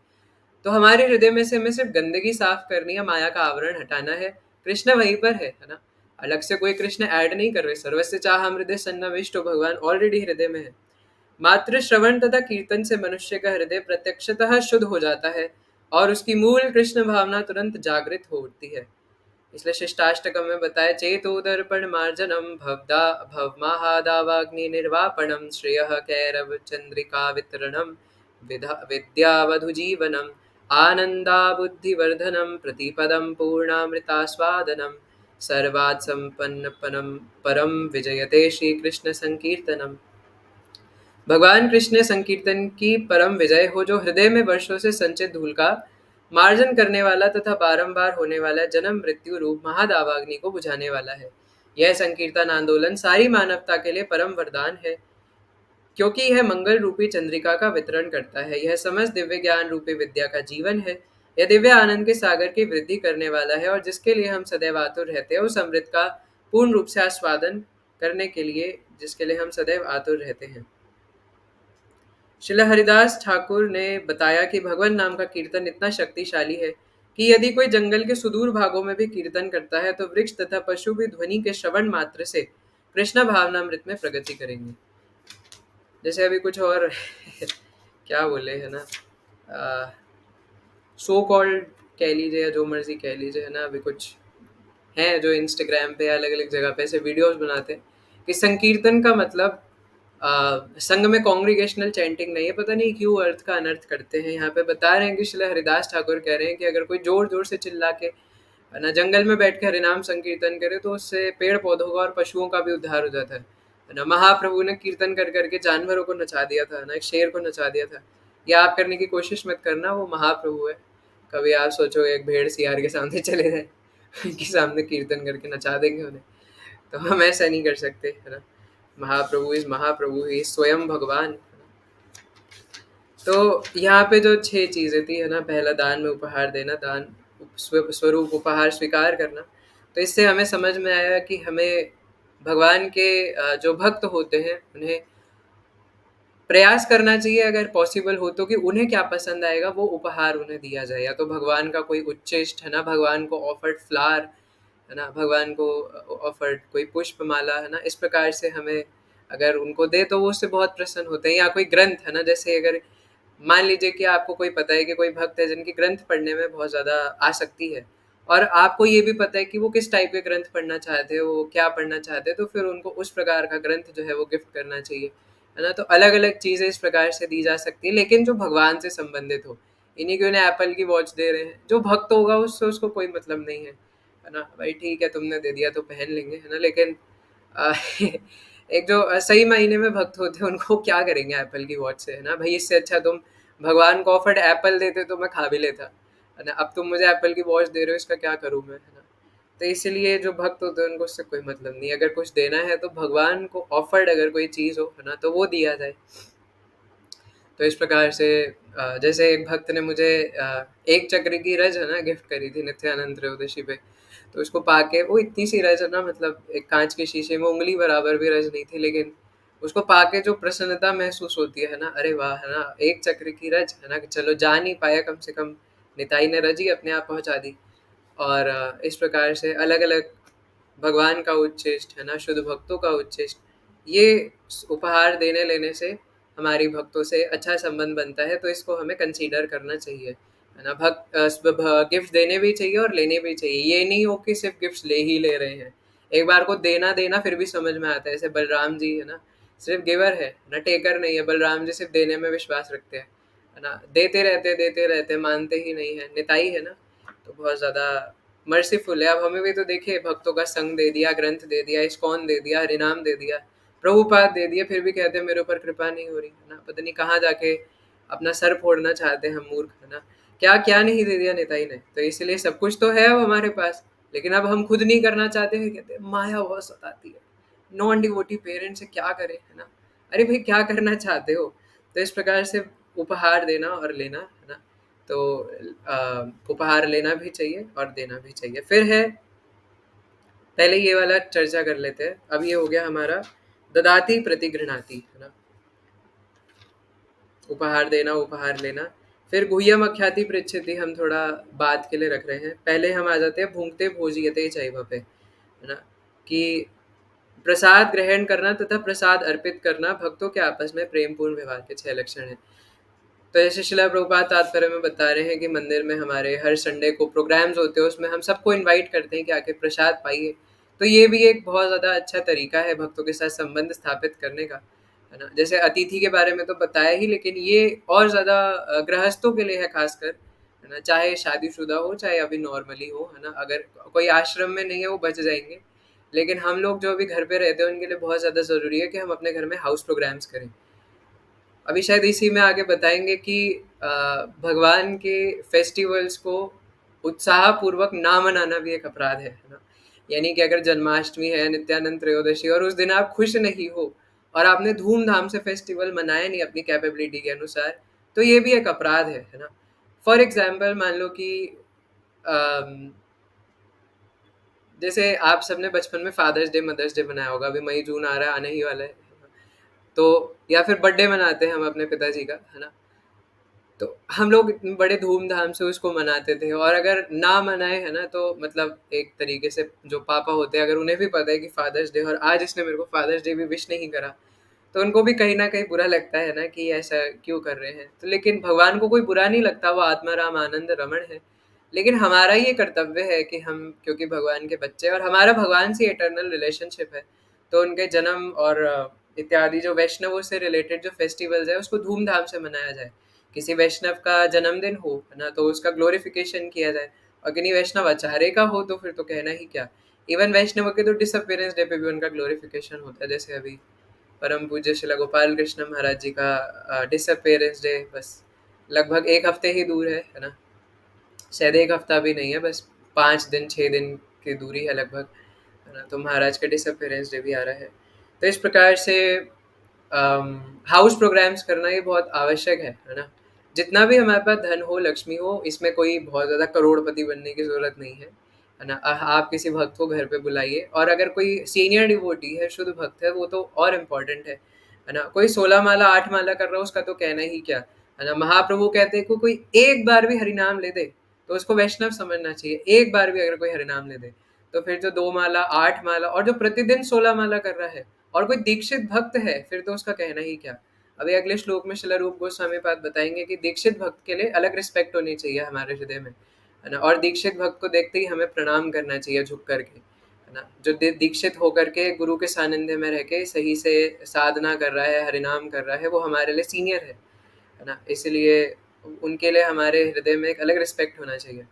तो हमारे हृदय में से हमें सिर्फ गंदगी साफ करनी है, माया का आवरण हटाना है, कृष्ण वहीं पर है ना। अलग से कोई कृष्ण ऐड नहीं कर रहे। सर्वस्य चाह हृदय सन्निविष्टो, भगवान ऑलरेडी हृदय में है। मात्र श्रवण तथा कीर्तन से मनुष्य का हृदय प्रत्यक्षतः शुद्ध हो जाता है और उसकी मूल कृष्ण भावना तुरंत जागृत हो उठती है। इसलिए शिष्टाष्टकम में बताया, चेतोदर्पण मार्जनम भवदा भवमाहादावाग्नि निर्वापणम श्रेयः कैरव चंद्रिका वितरणम विद्यावधु जीवनम आनंदा बुद्धिवर्धनम प्रतिपदम पूर्णामृतास्वादनम सर्वात् संपन्नपनम परम विजयते श्री कृष्ण संकीर्तनम। भगवान कृष्ण संकीर्तन की परम विजय हो जो हृदय में वर्षों से संचित धूल का मार्जन करने वाला तथा बारंबार होने वाला जन्म मृत्यु रूप महादावाग्नि को बुझाने वाला है। यह संकीर्तन आंदोलन सारी मानवता के लिए परम वरदान है क्योंकि यह मंगल रूपी चंद्रिका का वितरण करता है। यह समस्त दिव्य ज्ञान रूपी विद्या का जीवन है। यह दिव्य आनंद के सागर की वृद्धि करने वाला है और जिसके लिए हम सदैव आतुर रहते हैं, उस अमृत का पूर्ण रूप से आस्वादन करने के लिए जिसके लिए हम सदैव आतुर रहते हैं। श्रील हरिदास ठाकुर ने बताया कि भगवान नाम का कीर्तन इतना शक्तिशाली है कि यदि कोई जंगल के सुदूर भागों में भी कीर्तन करता है तो वृक्ष तथा पशु भी ध्वनि के श्रवण मात्र से कृष्ण भावनामृत में प्रगति करेंगे। जैसे अभी कुछ और क्या बोले, है ना, सो कॉल्ड कह लीजिए या जो मर्जी कह लीजिए, है ना, अभी कुछ हैं जो इंस्टाग्राम पे अलग अलग जगह पे ऐसे वीडियोस बनाते हैं कि संकीर्तन का मतलब संघ में कांग्रीगेशनल चैंटिंग नहीं है। पता नहीं क्यों अर्थ का अनर्थ करते हैं। यहाँ पे बता रहे हैं कि श्री हरिदास ठाकुर कह रहे हैं कि अगर कोई जोर जोर से चिल्ला के, है ना, जंगल में बैठ के हरिनाम संकीर्तन करे तो उससे पेड़ पौधों का और पशुओं का भी उद्धार हो जाता है ना। महाप्रभु ने कीर्तन कर करके जानवरों को नचा दिया था ना, एक शेर को नचा दिया था, ये आप करने की कोशिश मत करना, वो महाप्रभु है। कभी आप सोचो एक भेड़ सियार के सामने चले जाए, उनके सामने कीर्तन करके नचा देंगे उन्हें, तो हम ऐसा नहीं कर सकते, है ना। महाप्रभु इज महाप्रभु, ही स्वयं भगवान, है ना। तो यहाँ पे जो 6 चीज़ें थी, है ना, पहला दान में उपहार देना, दान स्वरूप उपहार स्वीकार करना। तो इससे हमें समझ में आया कि हमें भगवान के जो भक्त होते हैं उन्हें प्रयास करना चाहिए, अगर पॉसिबल हो तो, कि उन्हें क्या पसंद आएगा वो उपहार उन्हें दिया जाए। या तो भगवान का कोई उच्चिष्ट, है ना, भगवान को ऑफर्ड फ्लावर, है ना, भगवान को ऑफर्ड कोई पुष्पमाला, है ना, इस प्रकार से हमें अगर उनको दे तो वो उससे बहुत प्रसन्न होते हैं। या कोई ग्रंथ, है ना, जैसे अगर मान लीजिए कि आपको कोई पता है कि कोई भक्त है जिनकी ग्रंथ पढ़ने में बहुत ज़्यादा आसक्ति है, और आपको ये भी पता है कि वो किस टाइप के ग्रंथ पढ़ना चाहते हैं, वो क्या पढ़ना चाहते हैं, तो फिर उनको उस प्रकार का ग्रंथ जो है वो गिफ्ट करना चाहिए, है ना। तो अलग अलग चीज़ें इस प्रकार से दी जा सकती है, लेकिन जो भगवान से संबंधित हो। इन्हीं क्यों ने एप्पल की वॉच दे रहे हैं, जो भक्त होगा उससे उसको कोई मतलब नहीं है ना। भाई ठीक है, तुमने दे दिया तो पहन लेंगे, है ना। लेकिन अ, एक जो सही महीने में भक्त होते हैं उनको क्या करेंगे एप्पल की वॉच से, है ना। भाई इससे अच्छा तुम भगवान को ऑफर्ड एप्पल देते तो मैं खा भी लेता, है ना। अब तुम मुझे एप्पल की वॉच दे रहे हो, इसका क्या करूँ मैं, है ना। तो इसीलिए जो भक्त होते हैं उनको उससे कोई मतलब नहीं। अगर कुछ देना है तो भगवान को ऑफर्ड अगर कोई चीज़ हो, है ना, तो वो दिया जाए। तो इस प्रकार से जैसे एक भक्त ने मुझे एक चक्र की रज, है ना, गिफ्ट करी थी नित्यानंद त्रयोदशी पे। तो उसको पाके, वो इतनी सी रज, है ना, मतलब एक कांच के शीशे में उंगली बराबर भी रज नहीं थी, लेकिन उसको पाके जो प्रसन्नता महसूस होती है ना, अरे वाह, है ना, एक चक्र की रज, है ना, कि चलो जा नहीं पाया, कम से कम निताई ने रज ही अपने आप पहुंचा दी। और इस प्रकार से अलग अलग भगवान का उच्चिष्ट, है ना, शुद्ध भक्तों का उच्चिष्ट, ये उपहार देने लेने से हमारी भक्तों से अच्छा संबंध बनता है। तो इसको हमें कंसीडर करना चाहिए, है ना। गिफ्ट देने भी चाहिए और लेने भी चाहिए। ये नहीं हो कि सिर्फ गिफ्ट ले ही ले रहे हैं। एक बार को देना देना फिर भी समझ में आता है, जैसे बलराम जी, है ना, सिर्फ गिवर है ना, टेकर नहीं है। बलराम जी सिर्फ देने में विश्वास रखते हैं, है ना, देते रहते, मानते ही नहीं है। निताई, है ना, तो बहुत ज़्यादा मर्सीफुल है। अब हमें भी तो देखिए, भक्तों का संग दे दिया, ग्रंथ दे दिया, इस्कॉन दे दिया, हरिनाम दे दिया, प्रभुपाद दे दिए, फिर भी कहते हैं मेरे ऊपर कृपा नहीं हो रही, है ना। पता नहीं कहाँ जाके अपना सर फोड़ना चाहते हैं हम मूर्ख, है ना। क्या क्या नहीं दे दिया निताई ने। तो इसलिए सब कुछ तो है अब हमारे पास, लेकिन अब हम खुद नहीं करना चाहते हैं। कहते हैं माया बहुत सताती है, नॉन डिवोटी पेरेंट्स से क्या करें, है ना। अरे भाई क्या करना चाहते हो। तो इस प्रकार से उपहार देना और लेना, है ना। तो उपहार लेना भी चाहिए और देना भी चाहिए। फिर है, पहले ये वाला चर्चा कर लेते हैं। अब ये हो गया हमारा ददाती प्रति गृह्णाति, है ना, उपहार देना, उपहार लेना। फिर गुह्यम अख्याति पृच्छति हम थोड़ा बात के लिए रख रहे हैं। पहले हम आ जाते हैं भुंक्ते भोज्यते चैव पे, है ना, कि प्रसाद ग्रहण करना तथा प्रसाद अर्पित करना भक्तों के आपस में प्रेम पूर्ण व्यवहार के 6 लक्षण हैं। तो जैसे शिला प्रभुपाद तात्पर्य में बता रहे हैं कि मंदिर में हमारे हर संडे को प्रोग्राम्स होते हैं, उसमें हम सबको इनवाइट करते हैं कि आके प्रसाद पाइए। तो ये भी एक बहुत ज़्यादा अच्छा तरीका है भक्तों के साथ संबंध स्थापित करने का, है ना। जैसे अतिथि के बारे में तो बताया ही, लेकिन ये और ज़्यादा गृहस्थों के लिए है खासकर, है ना, चाहे शादीशुदा हो चाहे अभी नॉर्मली हो, है ना। अगर कोई आश्रम में नहीं है वो बच जाएंगे, लेकिन हम लोग जो अभी घर पे रहते हैं उनके लिए बहुत ज़्यादा ज़रूरी है कि हम अपने घर में हाउस प्रोग्राम्स करें। अभी शायद इसी में आगे बताएंगे कि भगवान के फेस्टिवल्स को उत्साहपूर्वक ना मनाना भी एक अपराध है ना। यानी कि अगर जन्माष्टमी है, नित्यानंद त्रयोदशी, और उस दिन आप खुश नहीं हो और आपने धूमधाम से फेस्टिवल मनाया नहीं अपनी कैपेबिलिटी के अनुसार, तो ये भी एक अपराध है ना। फॉर एग्जाम्पल मान लो कि अम, जैसे आप सबने बचपन में फादर्स डे, मदर्स डे मनाया होगा। अभी मई जून आ रहा है, आने ही वाला है। तो या फिर बर्थडे मनाते हैं हम अपने पिताजी का, है ना। तो हम लोग इतने बड़े धूमधाम से उसको मनाते थे, और अगर ना मनाए, है ना, तो मतलब एक तरीके से जो पापा होते हैं, अगर उन्हें भी पता है कि फादर्स डे, और आज इसने मेरे को फादर्स डे भी विश नहीं करा, तो उनको भी कहीं ना कहीं बुरा लगता है ना कि ऐसा क्यों कर रहे हैं। तो लेकिन भगवान को कोई बुरा नहीं लगता, वो आत्मा राम आनंद रमण है। लेकिन हमारा ये कर्तव्य है कि हम, क्योंकि भगवान के बच्चे और हमारा भगवान से इटर्नल रिलेशनशिप है, तो उनके जन्म और इत्यादि जो वैष्णवों से रिलेटेड जो फेस्टिवल्स है उसको धूमधाम से मनाया जाए। किसी वैष्णव का जन्मदिन हो, है ना, तो उसका ग्लोरिफिकेशन किया जाए। और किन्हीं वैष्णव आचार्य का हो तो फिर तो कहना ही क्या। इवन वैष्णव के तो डिसअपियरेंस डे पे भी उनका ग्लोरिफिकेशन होता है। जैसे अभी परम पूज्य शिला गोपाल कृष्ण महाराज जी का डिसअपियरेंस डे बस लगभग 1 हफ्ते ही दूर है ना? शायद 1 हफ्ता भी नहीं है, बस 5 दिन 6 दिन की दूरी है लगभग, है ना? तो महाराज का डिसअपियरेंस डे भी आ रहा है। तो इस प्रकार से हाउस प्रोग्राम्स करना ये बहुत आवश्यक है ना? जितना भी हमारे पास धन हो, लक्ष्मी हो, इसमें कोई बहुत ज़्यादा करोड़पति बनने की ज़रूरत नहीं है ना? आप किसी भक्त को घर पे बुलाइए, और अगर कोई सीनियर डिवोटी है, शुद्ध भक्त है, वो तो और इम्पोर्टेंट है ना? कोई 16 माला 8 माला कर रहा हो, उसका तो कहना ही क्या, है ना? महाप्रभु कहते हैं कि कोई एक बार भी हरिनाम ले दे तो उसको वैष्णव समझना चाहिए। एक बार भी अगर कोई हरिनाम ले दे, तो फिर जो 2 माला 8 माला और जो प्रतिदिन 16 माला कर रहा है और कोई दीक्षित भक्त है, फिर तो उसका कहना ही क्या। अभी अगले श्लोक में श्रील रूप गोस्वामी पाद बताएंगे कि दीक्षित भक्त के लिए अलग रिस्पेक्ट होनी चाहिए हमारे हृदय में, है ना? और दीक्षित भक्त को देखते ही हमें प्रणाम करना चाहिए झुक करके, है ना? जो दीक्षित होकर के गुरु के सानिध्य में रह के सही से साधना कर रहा है, हरिनाम कर रहा है, वो हमारे लिए सीनियर है ना? इसलिए उनके लिए हमारे हृदय में एक अलग रिस्पेक्ट होना चाहिए।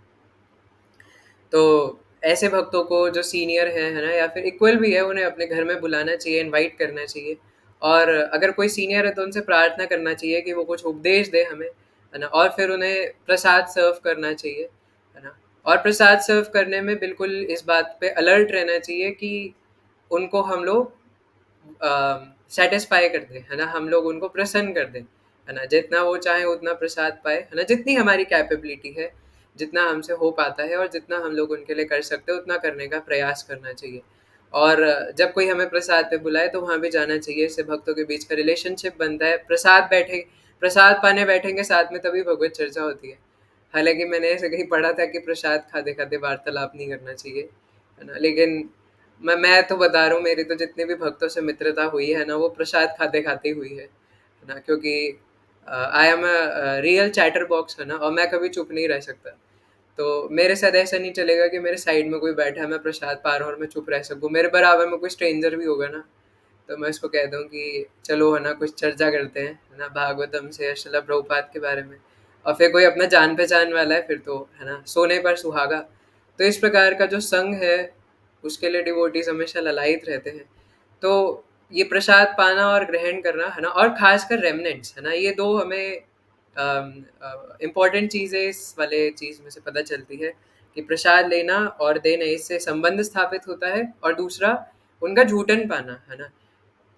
तो ऐसे भक्तों को जो सीनियर है ना, या फिर इक्वल भी है, उन्हें अपने घर में बुलाना चाहिए, इनवाइट करना चाहिए। और अगर कोई सीनियर है तो उनसे प्रार्थना करना चाहिए कि वो कुछ उपदेश दे हमें, है ना? और फिर उन्हें प्रसाद सर्व करना चाहिए, है ना? और प्रसाद सर्व करने में बिल्कुल इस बात पे अलर्ट रहना चाहिए कि उनको हम लोग सेटिस्फाई कर दें, है ना? हम लोग उनको प्रसन्न कर दें, है ना? जितना वो चाहे उतना प्रसाद पाए, है ना? जितनी हमारी कैपेबिलिटी है, जितना हमसे हो पाता है और जितना हम लोग उनके लिए कर सकते हैं, उतना करने का प्रयास करना चाहिए। और जब कोई हमें प्रसाद पे बुलाए तो वहाँ भी जाना चाहिए, इससे भक्तों के बीच का रिलेशनशिप बनता है। प्रसाद पाने बैठेंगे साथ में तभी भगवत चर्चा होती है। हालाँकि मैंने ऐसे कहीं पढ़ा था कि प्रसाद खाते-खाते वार्तालाप नहीं करना चाहिए, है ना? लेकिन मैं तो बता रहा हूँ, मेरी तो जितने भी भक्तों से मित्रता हुई है ना, वो प्रसाद खाते-खाते हुई है ना? क्योंकि I am a real chatter box, है ना? और मैं कभी चुप नहीं रह सकता। तो मेरे साथ ऐसा नहीं चलेगा कि मेरे साइड में कोई बैठा है, मैं प्रसाद पा रहा हूँ और मैं चुप रह सकूँ। मेरे बराबर में कोई स्ट्रेंजर भी होगा ना, तो मैं उसको कह दूँ कि चलो, है ना, कुछ चर्चा करते हैं, है ना, भागवतम से, श्रील प्रभुपाद के बारे में। और फिर कोई अपना जान पहचान वाला है, फिर तो, है ना, सोने पर सुहागा। तो इस प्रकार का जो संघ है, उसके लिए डिवोटीज हमेशा ललायित रहते हैं। तो ये प्रसाद पाना और ग्रहण करना, है ना, और खासकर रेमनेंट्स, है ना, ये दो हमें इम्पॉर्टेंट चीज़ें इस वाले चीज़ में से पता चलती है कि प्रसाद लेना और देना, इससे संबंध स्थापित होता है। और दूसरा, उनका झूठन पाना, है ना,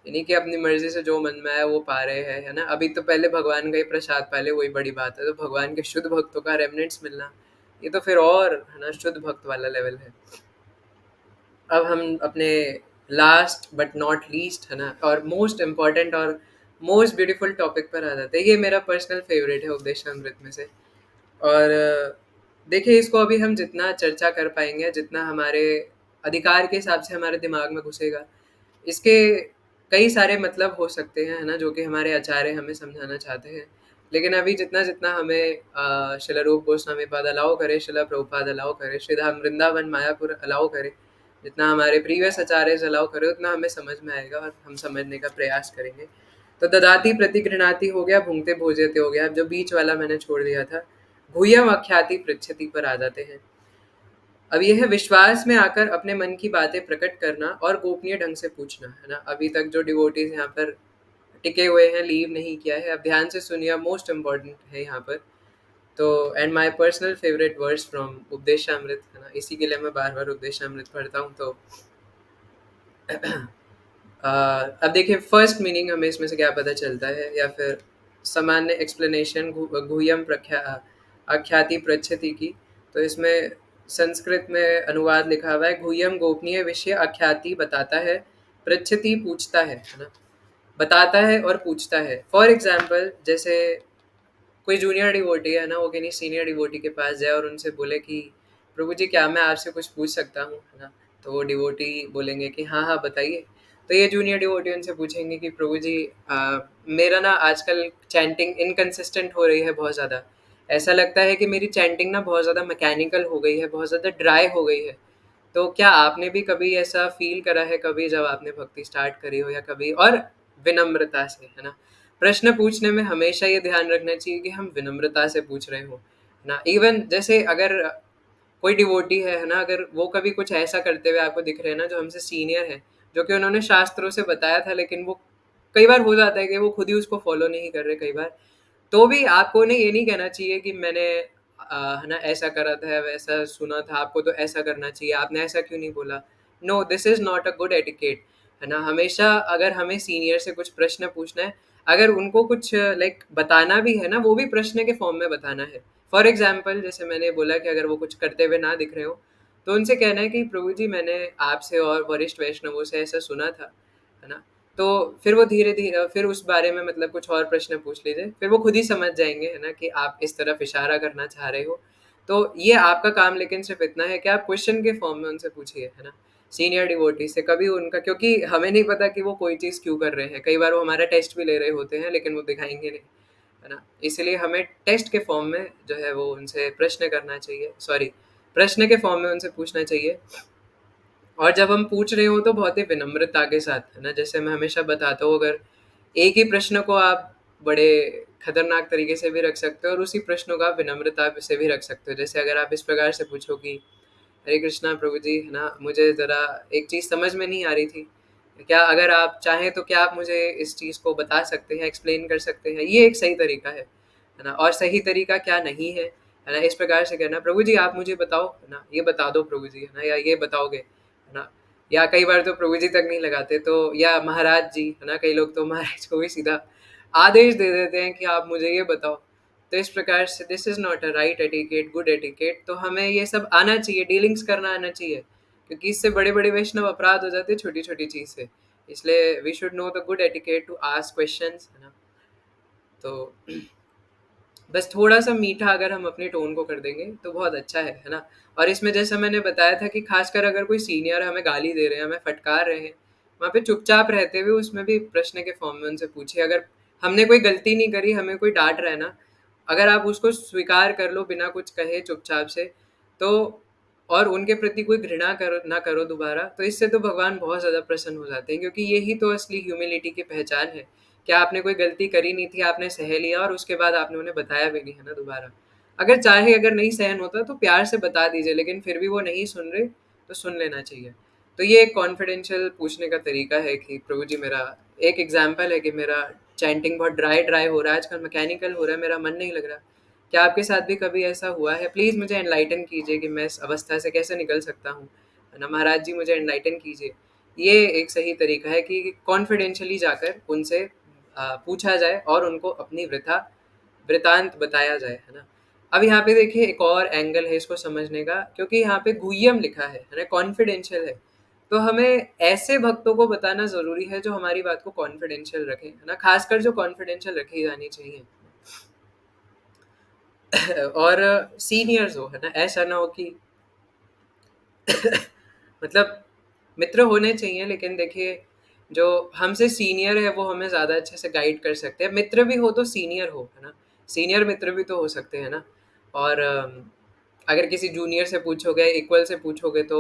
यानी कि अपनी मर्जी से जो मन में आया वो पा रहे हैं, है ना। अभी तो पहले भगवान का ही प्रसाद पा ले, वही बड़ी बात है। तो भगवान के शुद्ध भक्तों का रेमनेंट्स मिलना, ये तो फिर और, है ना, शुद्ध भक्त वाला लेवल है। अब हम अपने लास्ट बट नॉट लीस्ट, है ना, और मोस्ट इम्पॉर्टेंट और मोस्ट ब्यूटीफुल टॉपिक पर आ जाते हैं। ये मेरा पर्सनल फेवरेट है उपदेशामृत में से। और देखिए, इसको अभी हम जितना चर्चा कर पाएंगे, जितना हमारे अधिकार के हिसाब से हमारे दिमाग में घुसेगा, इसके कई सारे मतलब हो सकते हैं, है ना, जो कि हमारे आचार्य हमें समझाना चाहते हैं। लेकिन अभी जितना जितना हमें श्रील रूप गोस्वामी पाद अलाउ करे, श्रील प्रभुपाद अलाउ करे, श्रीधाम वृंदावन मायापुर अलाउ करे, जितना हमारे प्रीवियस आचार्य अलाउ करे, उतना हमें समझ में आएगा और हम समझने का प्रयास करेंगे। तो ददाती प्रतिगृणाति हो गया, भुंगते भोजते हो गया। अब जो बीच वाला मैंने छोड़ दिया था, गुह्यम आख्याति पृच्छति पर आ जाते हैं। अब यह है विश्वास में आकर अपने मन की बातें प्रकट करना और गोपनीय ढंग से पूछना, है ना। अभी तक जो डिवोटीज यहाँ पर टिके हुए हैं, लीव नहीं किया है, अब ध्यान से सुनिए, मोस्ट इम्पॉर्टेंट है यहाँ पर। तो and my personal favourite words from Upadeshamrita, है ना, इसी के लिए मैं बार बार उपदेशामृत पढ़ता हूँ। तो अब देखिए, फर्स्ट मीनिंग हमें इसमें से क्या पता चलता है, या फिर सामान्य एक्सप्लेनेशन गुह्यम आख्याति पृच्छति की। तो इसमें संस्कृत में अनुवाद लिखा हुआ है, गुह्यम गोपनीय विषय आख्याति बताता है, पृच्छति पूछता है ना, बताता है और पूछता है। फॉर एग्जाम्पल, जैसे कोई जूनियर डिवोटी है ना, वो किसी सीनियर डिवोटी के पास जाए और उनसे बोले कि प्रभु जी, क्या मैं आपसे कुछ पूछ सकता हूँ, है ना। तो वो डिवोटी बोलेंगे कि हाँ हाँ बताइए। तो ये जूनियर डिवोटी उनसे पूछेंगे कि प्रभु जी, मेरा ना आजकल चैंटिंग इनकन्सिस्टेंट हो रही है बहुत ज़्यादा। ऐसा लगता है कि मेरी चैंटिंग ना बहुत ज़्यादा मैकेनिकल हो गई है, बहुत ज़्यादा ड्राई हो गई है। तो क्या आपने भी कभी ऐसा फील करा है, कभी जब आपने भक्ति स्टार्ट करी हो, या कभी, और विनम्रता से, है ना। प्रश्न पूछने में हमेशा ये ध्यान रखना चाहिए कि हम विनम्रता से पूछ रहे हो ना। इवन जैसे अगर कोई डिवोटी है ना, अगर वो कभी कुछ ऐसा करते हुए आपको दिख रहे हैं ना, जो हमसे सीनियर है, जो कि उन्होंने शास्त्रों से बताया था, लेकिन वो कई बार हो जाता है कि वो खुद ही उसको फॉलो नहीं कर रहे कई बार। तो भी आपको ने ये नहीं कहना चाहिए कि मैंने है ना ऐसा करा था, वैसा सुना था, आपको तो ऐसा करना चाहिए, आपने ऐसा क्यों नहीं बोला। No, this is not a good etiquette, है ना। हमेशा अगर हमें सीनियर से कुछ प्रश्न पूछना है, अगर उनको कुछ लाइक बताना भी है ना, वो भी प्रश्न के फॉर्म में बताना है। फॉर एग्जाम्पल, जैसे मैंने बोला कि अगर वो कुछ करते हुए ना दिख रहे हो, तो उनसे कहना है कि प्रभु जी मैंने आपसे और वरिष्ठ वैष्णवों से ऐसा सुना था, है ना। तो फिर वो धीरे धीरे फिर उस बारे में मतलब कुछ और प्रश्न पूछ लीजिए, फिर वो खुद ही समझ जाएंगे, है ना, कि आप इस तरफ इशारा करना चाह रहे हो। तो ये आपका काम लेकिन सिर्फ इतना है कि आप क्वेश्चन के फॉर्म में उनसे पूछिए, है ना, सीनियर डिवोटी से। कभी उनका, क्योंकि हमें नहीं पता कि वो कोई चीज़ क्यों कर रहे हैं, कई बार वो हमारा टेस्ट भी ले रहे होते हैं लेकिन वो दिखाएंगे नहीं, है ना। इसलिए हमें टेस्ट के फॉर्म में जो है वो उनसे प्रश्न करना चाहिए, सॉरी, प्रश्न के फॉर्म में उनसे पूछना चाहिए। और जब हम पूछ रहे हो तो बहुत ही विनम्रता के साथ, है ना। जैसे मैं हमेशा बताता हूँ, अगर एक ही प्रश्न को आप बड़े खतरनाक तरीके से भी रख सकते हो और उसी प्रश्नों को आप विनम्रता से भी रख सकते हो। जैसे अगर आप इस प्रकार से पूछो कि हरे कृष्णा प्रभु जी, है ना, मुझे ज़रा एक चीज़ समझ में नहीं आ रही थी, क्या अगर आप चाहें तो क्या आप मुझे इस चीज़ को बता सकते हैं, एक्सप्लेन कर सकते हैं। ये एक सही तरीका है ना। और सही तरीका क्या नहीं है ना, इस प्रकार से कहना, प्रभु जी आप मुझे बताओ, है ना, ये बता दो प्रभु जी, है ना, या ये बताओगे, है ना। या कई बार तो प्रभु जी तक नहीं लगाते, तो या महाराज जी, है ना, कई लोग तो महाराज को भी सीधा आदेश दे देते हैं कि आप मुझे ये बताओ। तो इस प्रकार से this is not a right etiquette, good etiquette. तो हमें ये सब आना चाहिए, डीलिंग्स करना आना चाहिए, क्योंकि इससे बड़े बड़े वैष्णव अपराध हो जाते हैं छोटी छोटी चीज़ से। इसलिए we should know the good etiquette to ask questions, है ना। तो बस थोड़ा सा मीठा अगर हम अपने टोन को कर देंगे तो बहुत अच्छा है ना। और इसमें जैसा मैंने बताया था कि खासकर अगर कोई सीनियर हमें गाली दे रहे हैं, हमें फटकार रहे हैं, वहाँ पे चुपचाप रहते हुए उसमें भी प्रश्न के फॉर्म में उनसे पूछिए। अगर हमने कोई गलती नहीं करी, हमें कोई डांट रहा है ना, अगर आप उसको स्वीकार कर लो बिना कुछ कहे चुपचाप से, तो और उनके प्रति कोई घृणा करो ना करो दोबारा, तो इससे तो भगवान बहुत ज़्यादा प्रसन्न हो जाते हैं, क्योंकि यही तो असली ह्यूमिलिटी की पहचान है। क्या आपने कोई गलती करी नहीं थी, आपने सह लिया और उसके बाद आपने उन्हें बताया भी नहीं, है ना, दोबारा। अगर चाहे, अगर नहीं सहन होता तो प्यार से बता दीजिए, लेकिन फिर भी वो नहीं सुन रहे तो सुन लेना चाहिए। तो ये एक कॉन्फिडेंशियल पूछने का तरीका है कि प्रभु जी मेरा, एक एग्जाम्पल है कि मेरा चैंटिंग बहुत ड्राई ड्राई हो रहा है आजकल, मैकेनिकल हो रहा है, मेरा मन नहीं लग रहा। क्या आपके साथ भी कभी ऐसा हुआ है? प्लीज़ मुझे एनलाइटन कीजिए कि मैं इस अवस्था से कैसे निकल सकता हूँ, है ना। महाराज जी मुझे एनलाइटन कीजिए। ये एक सही तरीका है कि कॉन्फिडेंशियली जाकर उनसे पूछा जाए और उनको अपनी वृतांत बताया जाए, है ना। अब यहाँ पे देखिए एक और एंगल है इसको समझने का, क्योंकि यहाँ पे गुह्यम लिखा है ना, कॉन्फिडेंशियल है। तो हमें ऐसे भक्तों को बताना ज़रूरी है जो हमारी बात को कॉन्फिडेंशियल रखें, है ना, खासकर जो कॉन्फिडेंशियल रखी जानी चाहिए। और सीनियर्स हो, है ना, ऐसा ना हो कि मतलब मित्र होने चाहिए, लेकिन देखिए जो हमसे सीनियर है वो हमें ज़्यादा अच्छे से गाइड कर सकते हैं। मित्र भी हो तो सीनियर हो, है ना, सीनियर मित्र भी तो हो सकते हैं ना। और अगर किसी जूनियर से पूछोगे, इक्वल से पूछोगे, तो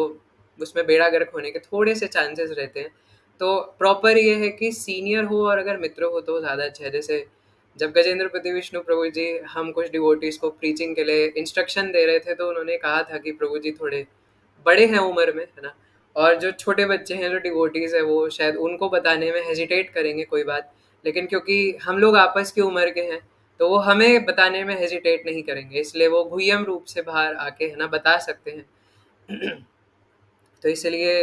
उसमें बेड़ा गर्क होने के थोड़े से चांसेस रहते हैं। तो प्रॉपर ये है कि सीनियर हो और अगर मित्र हो तो ज़्यादा अच्छा है। जैसे जब गजेंद्रपति विष्णु प्रभु जी हम कुछ डिवोटीज़ को प्रीचिंग के लिए इंस्ट्रक्शन दे रहे थे, तो उन्होंने कहा था कि प्रभु जी थोड़े बड़े हैं उम्र में, है ना, और जो छोटे बच्चे हैं, जो डिवोटीज़ है, वो शायद उनको बताने में हेजिटेट करेंगे कोई बात, लेकिन क्योंकि हम लोग आपस की उम्र के हैं तो वो हमें बताने में हेजिटेट नहीं करेंगे, इसलिए वो गुह्यम रूप से बाहर आके, है ना, बता सकते हैं। तो इसलिए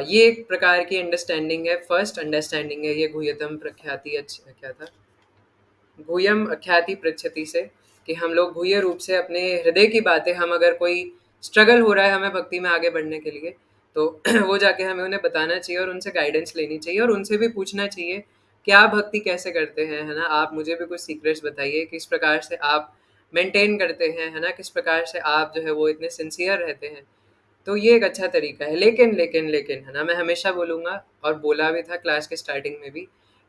ये एक प्रकार की अंडरस्टैंडिंग है, फर्स्ट अंडरस्टैंडिंग है ये गुह्यतम प्रख्याति, अच्छा क्या था, गुह्यम अख्याति पृच्छति से, कि हम लोग गुह्य रूप से अपने हृदय की बातें, हम अगर कोई स्ट्रगल हो रहा है हमें भक्ति में आगे बढ़ने के लिए, तो वो जाके हमें उन्हें बताना चाहिए और उनसे गाइडेंस लेनी चाहिए और उनसे भी पूछना चाहिए कि आप भक्ति कैसे करते हैं, है ना, आप मुझे भी कुछ सीक्रेट्स बताइए, किस प्रकार से आप मेंटेन करते हैं, है ना, किस प्रकार से आप जो है वो इतने सिंसियर रहते हैं। तो ये एक अच्छा तरीका है। लेकिन है ना, मैं हमेशा बोलूँगा और बोला भी था क्लास के स्टार्टिंग में भी,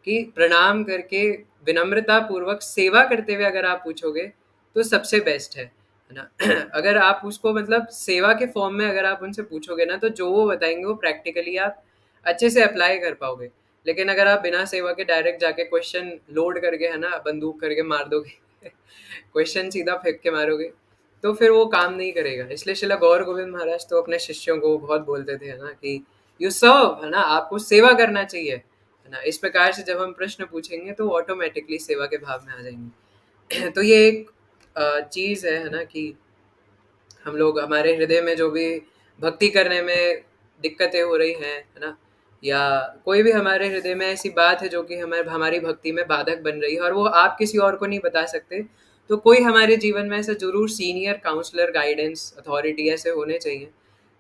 कि प्रणाम करके विनम्रता पूर्वक सेवा करते हुए अगर आप पूछोगे तो सबसे बेस्ट है ना। अगर आप उसको मतलब सेवा के फॉर्म में अगर आप उनसे पूछोगे ना, तो जो वो बताएंगे वो प्रैक्टिकली आप अच्छे से अप्लाई कर पाओगे। लेकिन अगर आप बिना सेवा के डायरेक्ट जाके क्वेश्चन लोड करके, है ना, बंदूक करके मार दोगे क्वेश्चन सीधा फेंक के मारोगे, तो फिर वो काम नहीं करेगा। इसलिए श्रील गौर गोविंद महाराज तो अपने शिष्यों को बहुत बोलते थे, है ना, कि यू सर्व, है ना, आपको सेवा करना चाहिए, है ना। इस प्रकार से जब हम प्रश्न पूछेंगे तो ऑटोमेटिकली सेवा के भाव में आ जाएंगे। तो ये एक चीज़ है ना, कि हम लोग हमारे हृदय में जो भी भक्ति करने में दिक्कतें हो रही हैं, है ना, या कोई भी हमारे हृदय में ऐसी बात है जो कि हमारे हमारी भक्ति में बाधक बन रही है और वो आप किसी और को नहीं बता सकते, तो कोई हमारे जीवन में ऐसा जरूर सीनियर काउंसलर, गाइडेंस, अथॉरिटी ऐसे होने चाहिए।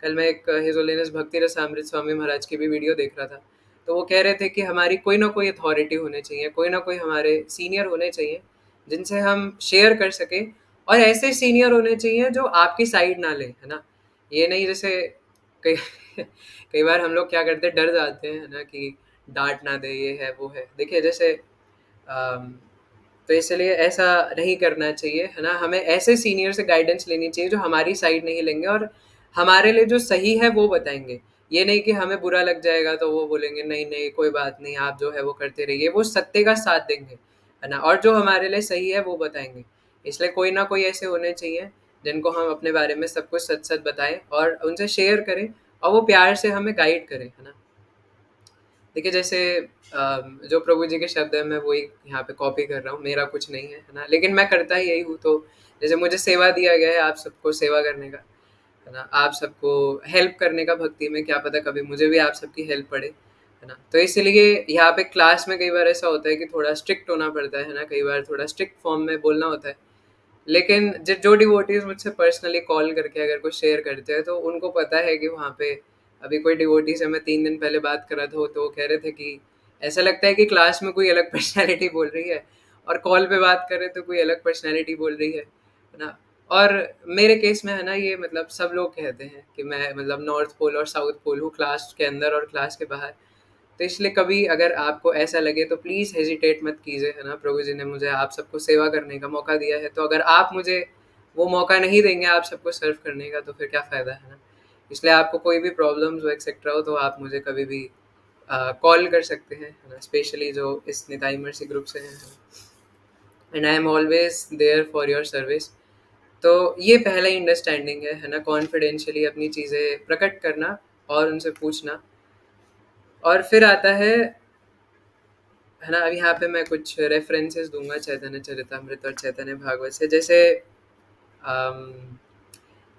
कल मैं एक हिज होलीनेस भक्ति रसामृत स्वामी महाराज की भी वीडियो देख रहा था, तो वो कह रहे थे कि हमारी कोई ना कोई अथॉरिटी होने चाहिए, कोई ना कोई हमारे सीनियर होने चाहिए जिनसे हम शेयर कर सके, और ऐसे सीनियर होने चाहिए जो आपकी साइड ना ले, है ना। ये नहीं जैसे कई कई बार हम लोग क्या करते हैं, डर जाते हैं, है ना, कि डांट ना दे, ये है वो है। देखिए जैसे तो इसलिए ऐसा नहीं करना चाहिए, है ना। हमें ऐसे सीनियर से गाइडेंस लेनी चाहिए जो हमारी साइड नहीं लेंगे और हमारे लिए जो सही है वो बताएंगे। ये नहीं कि हमें बुरा लग जाएगा तो वो बोलेंगे नहीं नहीं कोई बात नहीं, आप जो है वो करते रहिए, वो सत्य का साथ देंगे, है ना, और जो हमारे लिए सही है वो बताएंगे। इसलिए कोई ना कोई ऐसे होने चाहिए जिनको हम अपने बारे में सब कुछ सच सच बताएं और उनसे शेयर करें और वो प्यार से हमें गाइड करें, है ना। देखिए जैसे जो प्रभु जी के शब्द है मैं वही यहाँ पे कॉपी कर रहा हूँ, मेरा कुछ नहीं है ना, लेकिन मैं करता ही यही हूँ। तो जैसे मुझे सेवा दिया गया है आप सबको सेवा करने का, है ना, आप सबको हेल्प करने का भक्ति में, क्या पता कभी मुझे भी आप सबकी हेल्प पड़े, है ना। तो इसीलिए यहाँ पे क्लास में कई बार ऐसा होता है कि थोड़ा स्ट्रिक्ट होना पड़ता है ना, कई बार थोड़ा स्ट्रिक्ट फॉर्म में बोलना होता है। लेकिन जो डिवोटीज मुझसे पर्सनली कॉल करके अगर कुछ शेयर करते हैं तो उनको पता है कि वहाँ पे अभी कोई डिवोटी से मैं 3 दिन पहले बात कर रहा था, तो वो कह रहे थे कि ऐसा लगता है कि क्लास में कोई अलग पर्सनैलिटी बोल रही है और कॉल पे बात कर रहे तो कोई अलग पर्सनैलिटी बोल रही है ना। और मेरे केस में है ना, ये मतलब सब लोग कहते हैं कि मैं मतलब नॉर्थ पोल और साउथ पोल हूँ, क्लास के अंदर और क्लास के बाहर। तो इसलिए कभी अगर आपको ऐसा लगे तो प्लीज़ हेजिटेट मत कीजिए, है ना। प्रभु जी ने मुझे आप सबको सेवा करने का मौका दिया है, तो अगर आप मुझे वो मौका नहीं देंगे आप सबको सर्व करने का तो फिर क्या फ़ायदा, है ना। इसलिए आपको कोई भी प्रॉब्लम्स हो एक्सेट्रा हो तो आप मुझे कभी भी कॉल कर सकते हैं, है ना, स्पेशली जो इस निताई मर्सी ग्रुप से हैं, and I am always there for your service. तो ये पहला ही अंडरस्टैंडिंग है ना, कॉन्फिडेंशियली अपनी चीज़ें प्रकट करना और उनसे पूछना। और फिर आता है ना, अब यहाँ पे मैं कुछ रेफरेंसेस दूंगा चैतन्य चरितामृत और चैतन्य भागवत से। जैसे अम,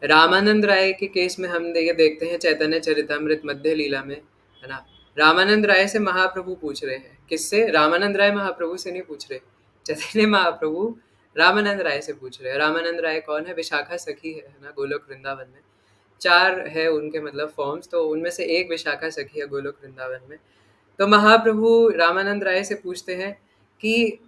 रामानंद राय के केस में हम ये देखते हैं चैतन्य चरितामृत मध्य लीला में, है ना, रामानंद राय से महाप्रभु पूछ रहे हैं। किससे? रामानंद राय महाप्रभु से नहीं पूछ रहे, चैतन्य महाप्रभु रामानंद राय से पूछ रहे हैं। रामानंद राय कौन है? विशाखा सखी है ना, गोलोक वृंदावन में 4 है उनके मतलब फॉर्म्स, तो उनमें से एक विशाखा सखी है गोलोक वृंदावन में। तो महाप्रभु रामानंद राय से पूछते हैं कि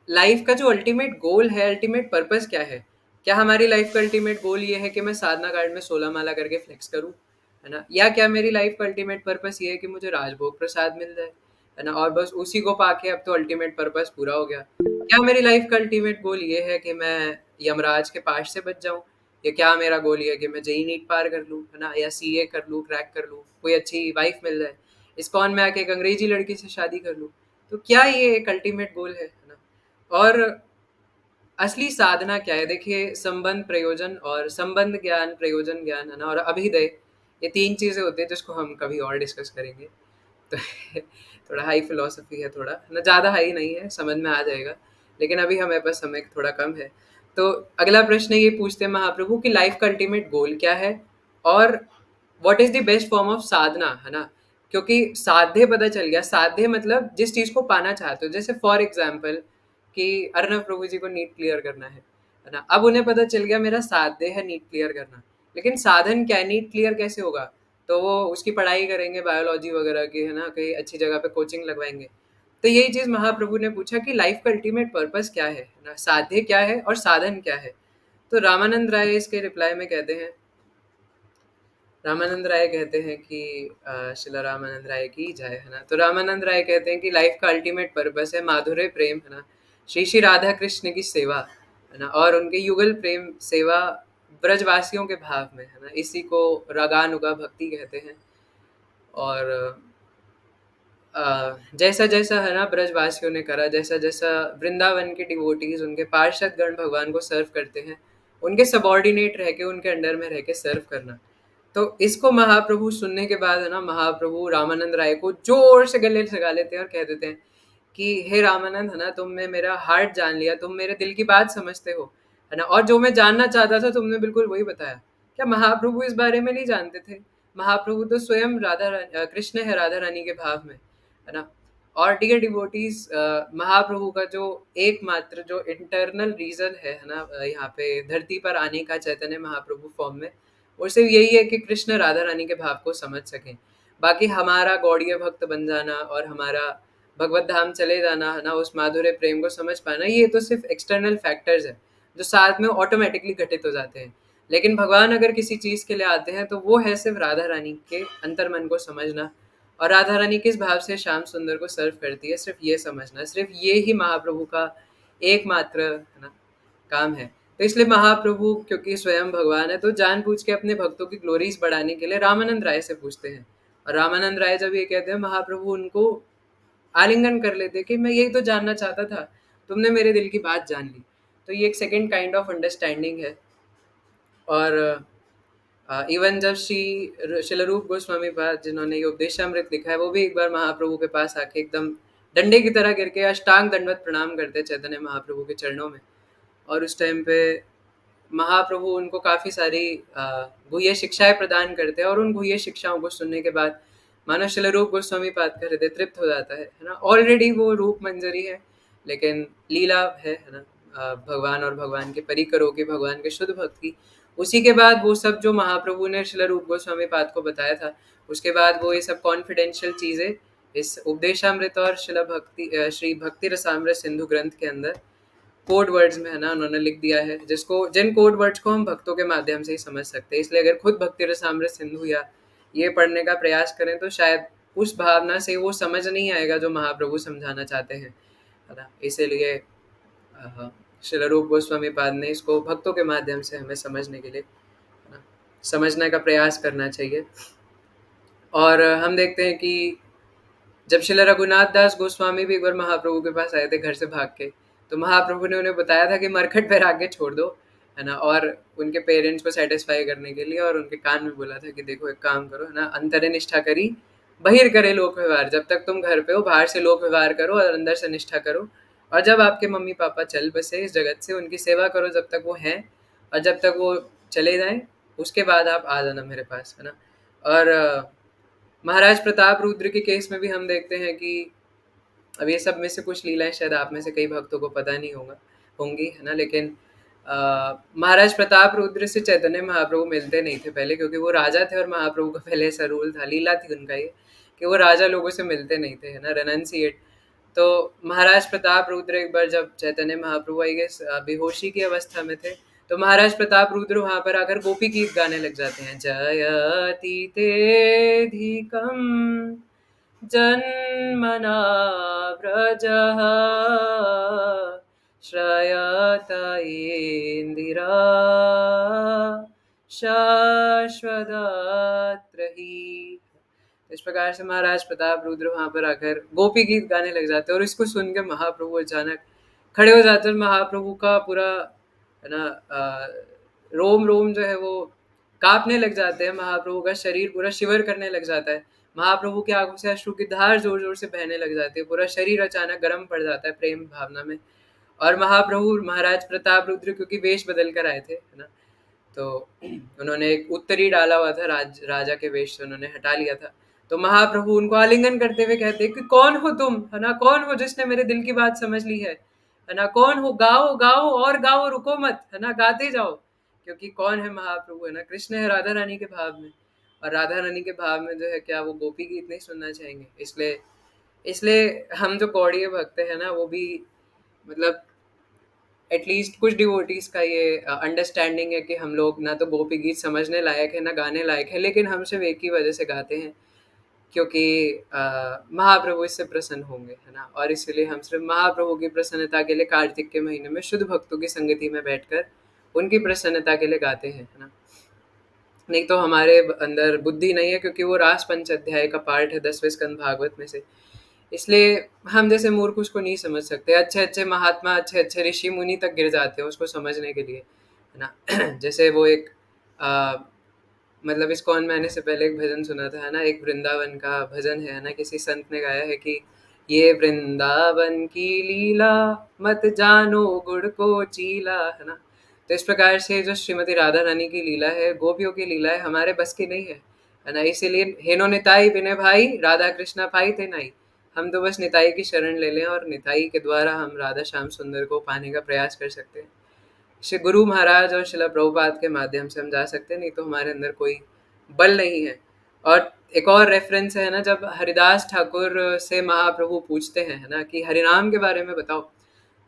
लाइफ का जो अल्टीमेट गोल है, अल्टीमेट पर्पस क्या है? क्या हमारी लाइफ का अल्टीमेट गोल ये है कि मैं साधना कार्ड में 16 माला करके फ्लेक्स करूं, है ना, या क्या मेरी लाइफ का अल्टीमेट पर्पस ये है कि मुझे राजभोग प्रसाद मिल जाए, है ना, और बस उसी को पाके अब तो अल्टीमेट पर्पस पूरा हो गया? क्या मेरी लाइफ का अल्टीमेट गोल ये है कि मैं यमराज के पास से बच जाऊं, या क्या मेरा गोल ये है कि मैं जेई नीट पार कर लूं, है ना, या सीए कर लूं, क्रैक कर लूं, कोई अच्छी वाइफ मिल जाए, इस्कॉन में आके एक अंग्रेजी लड़की से शादी कर लूं? तो क्या ये एक अल्टीमेट गोल है ना? और असली साधना क्या है? देखिए संबंध प्रयोजन और संबंध ज्ञान, प्रयोजन ज्ञान, है ना, और अभिदय, ये 3 चीज़ें होती है जिसको हम कभी और डिस्कस करेंगे। तो थोड़ा हाई फिलॉसफी है, थोड़ा ना, ज़्यादा हाई नहीं है, समझ में आ जाएगा, लेकिन अभी हमारे पास समय थोड़ा कम है। तो अगला प्रश्न ये पूछते हैं महाप्रभु कि लाइफ का अल्टीमेट गोल क्या है और what is the best form of sadhana, है ना। क्योंकि साध्य पता चल गया, साध्य मतलब जिस चीज़ को पाना चाहते हो। जैसे फॉर एग्जाम्पल कि अर्णव प्रभु जी को नीट क्लियर करना है ना, अब उन्हें पता चल गया मेरा साध्य है नीट क्लियर करना, लेकिन साधन क्या है, नीट क्लियर कैसे होगा? तो वो उसकी पढ़ाई करेंगे बायोलॉजी वगैरह की, है ना, कहीं अच्छी जगह पे कोचिंग लगवाएंगे। तो यही चीज़ महाप्रभु ने पूछा कि लाइफ का अल्टीमेट पर्पस क्या है ना, साध्य क्या है और साधन क्या है? तो रामानंद राय इसके रिप्लाई में कहते हैं, रामानंद राय कहते हैं कि शिला रामानंद राय की जय, है ना। तो रामानंद राय कहते हैं कि लाइफ का अल्टीमेट पर्पस है माधुर्य प्रेम, है ना, श्री श्री राधा कृष्ण की सेवा, है ना, और उनके युगल प्रेम सेवा ब्रजवासियों के भाव में, है ना, इसी को रागानुगा भक्ति कहते हैं। और जैसा जैसा है ना ब्रजवासियों ने करा, जैसा जैसा वृंदावन के डिवोटीज उनके पार्षद गण भगवान को सर्व करते हैं, उनके सबॉर्डिनेट रह के, उनके अंडर में रह के सर्व करना, तो इसको महाप्रभु सुनने के बाद है ना, महाप्रभु रामानंद राय को जोर से गले लगा लेते हैं और कह देते हैं कि हे रामानंद, है ना, तुमने मेरा हार्ट जान लिया, तुम मेरे दिल की बात समझते हो, है ना, और जो मैं जानना चाहता था तुमने बिल्कुल वही बताया। क्या महाप्रभु इस बारे में नहीं जानते थे? महाप्रभु तो स्वयं कृष्ण है राधा रानी के भाव में, है ना। और डियर डिवोटीज, महाप्रभु का जो एकमात्र जो इंटरनल रीजन है ना, यहाँ पे धरती पर आने का चैतन्य महाप्रभु फॉर्म में, वो सिर्फ यही है कि कृष्ण राधा रानी के भाव को समझ सकें। बाकी हमारा गौड़ीय भक्त बन जाना और हमारा भगवत धाम चले जाना, है ना, उस माधुर्य प्रेम को समझ पाना, ये तो सिर्फ एक्सटर्नल फैक्टर्स है जो साथ में ऑटोमेटिकली घटित हो जाते हैं। लेकिन भगवान अगर किसी चीज़ के लिए आते हैं तो वो है सिर्फ राधा रानी के अंतर्मन को समझना, और राधा रानी किस भाव से श्याम सुंदर को सर्व करती है, सिर्फ ये समझना, सिर्फ ये ही महाप्रभु का एकमात्र, है ना, काम है। तो इसलिए महाप्रभु क्योंकि स्वयं भगवान है, तो जानबूझ के अपने भक्तों की ग्लोरीज बढ़ाने के लिए रामानंद राय से पूछते हैं। और रामानंद राय जब ये कहते हैं, महाप्रभु उनको आलिंगन कर लेते कि मैं यही तो जानना चाहता था, तुमने मेरे दिल की बात जान ली। तो ये एक सेकेंड काइंड ऑफ अंडरस्टैंडिंग है। और इवन जब श्रील रूप गोस्वामी पाद जिन्होंने ये उपदेशामृत लिखा है, वो भी एक बार महाप्रभु के पास आके एकदम डंडे की तरह गिर के अष्टांग दंडवत प्रणाम करते चैतन्य महाप्रभु के चरणों में। और उस टाइम पे महाप्रभु उनको काफ़ी सारी गुह्य शिक्षाएं प्रदान करते हैं, और उन गुह्य शिक्षाओं को सुनने के बाद मानो श्रील रूप गोस्वामी पाद का हृदय तृप्त हो जाता है ना। ऑलरेडी वो रूप मंजरी है, लेकिन लीला है ना, भगवान और भगवान के परिकरों की, भगवान के शुद्ध भक्त की। उसी के बाद वो सब जो महाप्रभु ने श्रील रूप गोस्वामी पाद को बताया था, उसके बाद वो ये सब कॉन्फिडेंशियल चीज़ें इस उपदेशामृत और श्री भक्ति रसामृत सिंधु ग्रंथ के अंदर कोड वर्ड्स में, है ना, उन्होंने लिख दिया है, जिन कोड वर्ड्स को हम भक्तों के माध्यम से ही समझ सकते हैं। इसलिए अगर खुद भक्ति रसामृत सिंधु या ये पढ़ने का प्रयास करें तो शायद उस भावना से वो समझ नहीं आएगा जो महाप्रभु समझाना चाहते हैं, है ना। इसीलिए श्रील रूप गोस्वामी पाद ने इसको भक्तों के माध्यम से हमें समझने के लिए, है ना, समझने का प्रयास करना चाहिए। और हम देखते हैं कि जब श्रील रघुनाथ दास गोस्वामी भी एक बार महाप्रभु के पास आए थे घर से भाग के, तो महाप्रभु ने उन्हें बताया था कि मरकट वैराग्य छोड़ दो, है ना, और उनके पेरेंट्स को सेटिस्फाई करने के लिए, और उनके कान में बोला था कि देखो एक काम करो, है ना, अंतरे निष्ठा करी बहिर करे लोक व्यवहार। जब तक तुम घर पे हो, बाहर से लोक व्यवहार करो और अंदर से निष्ठा करो, और जब आपके मम्मी पापा चल बसे इस जगत से, उनकी सेवा करो जब तक वो हैं, और जब तक वो चले जाएं उसके बाद आप आ जाना मेरे पास, है ना। और महाराज प्रताप रुद्र के केस में भी हम देखते हैं कि अब ये सब में से कुछ लीलाएं शायद आप में से कई भक्तों को पता नहीं होंगी, है ना, लेकिन महाराज प्रताप रुद्र से चैतन्य महाप्रभु मिलते नहीं थे पहले, क्योंकि वो राजा थे और महाप्रभु का पहले ऐसा रूल था, लीला थी उनका ये, कि वो राजा लोगों से मिलते नहीं थे, है ना, रेनन्सिएट। तो महाराज प्रताप रुद्र एक बार जब चैतन्य महाप्रभु आई गेस बेहोशी की अवस्था में थे, तो महाराज प्रताप रुद्र वहां पर आकर गोपी गीत गाने लग जाते हैं। जयति तेधिकम जन्मना व्रजः श्रयत इंदिरा शाश्वतत्र ही। इस प्रकार से महाराज प्रताप रुद्र वहां पर आकर गोपी गीत गाने लग जाते हैं, और इसको सुन के महाप्रभु अचानक खड़े हो जाते हैं। महाप्रभु का पूरा, है ना, रोम रोम जो है वो कांपने लग जाते हैं, महाप्रभु का शरीर पूरा शिवर करने लग जाता है, महाप्रभु की आंखों से अश्रु की धार जोर जोर से बहने लग जाती है, पूरा शरीर अचानक गर्म पड़ जाता है प्रेम भावना में। और महाप्रभु महाराज प्रताप रुद्र क्योंकि वेश बदल कर आए थे, है ना, तो उन्होंने एक उत्तरी डाला हुआ था, राजा के वेश से उन्होंने हटा लिया था। तो महाप्रभु उनको आलिंगन करते हुए कहते कि कौन हो तुम, है ना, कौन हो जिसने मेरे दिल की बात समझ ली है ना, कौन हो, गाओ गाओ और गाओ, रुको मत, है ना, गाते जाओ। क्योंकि कौन है महाप्रभु, है ना, कृष्ण है राधा रानी के भाव में, और राधा रानी के भाव में जो है क्या वो गोपी गीत नहीं सुनना चाहेंगे। इसलिए हम जो गौड़ीय भक्त है ना, वो भी मतलब एटलीस्ट कुछ डिवोटीज का ये अंडरस्टैंडिंग है कि हम लोग ना तो गोपी गीत समझने लायक है ना गाने लायक है, लेकिन हम सिर्फ एक ही वजह से गाते हैं, क्योंकि महाप्रभु इससे प्रसन्न होंगे, है ना। और इसलिए हम सिर्फ महाप्रभु की प्रसन्नता के लिए कार्तिक के महीने में शुद्ध भक्तों की संगति में बैठकर उनकी प्रसन्नता के लिए गाते हैं, है ना। नहीं तो हमारे अंदर बुद्धि नहीं है, क्योंकि वो रास पंच अध्याय का पार्ट है 10वें स्कंद भागवत में से, इसलिए हम जैसे मूर्ख उसको नहीं समझ सकते। अच्छे अच्छे महात्मा, अच्छे अच्छे ऋषि मुनि तक गिर जाते हैं उसको समझने के लिए, है ना। जैसे वो एक मतलब इस्कॉन में आने से पहले एक भजन सुना था, है ना, एक वृंदावन का भजन है ना, किसी संत ने गाया है कि ये वृंदावन की लीला मत जानो गुड़ को चीला, है ना। तो इस प्रकार से जो श्रीमती राधा रानी की लीला है, गोपियों की लीला है, हमारे बस की नहीं है ना। इसीलिए हेनो निताई बिने भाई राधा कृष्णा पाई थे नाई। हम तो बस निताई की शरण ले लें और निताई के द्वारा हम राधा श्याम सुंदर को पाने का प्रयास कर सकते हैं। श्री गुरु महाराज और शिला प्रभुपाद के माध्यम से हम जा सकते हैं, नहीं तो हमारे अंदर कोई बल नहीं है। और एक और रेफरेंस है ना, जब हरिदास ठाकुर से महाप्रभु पूछते हैं, है ना, कि हरिनाम के बारे में बताओ,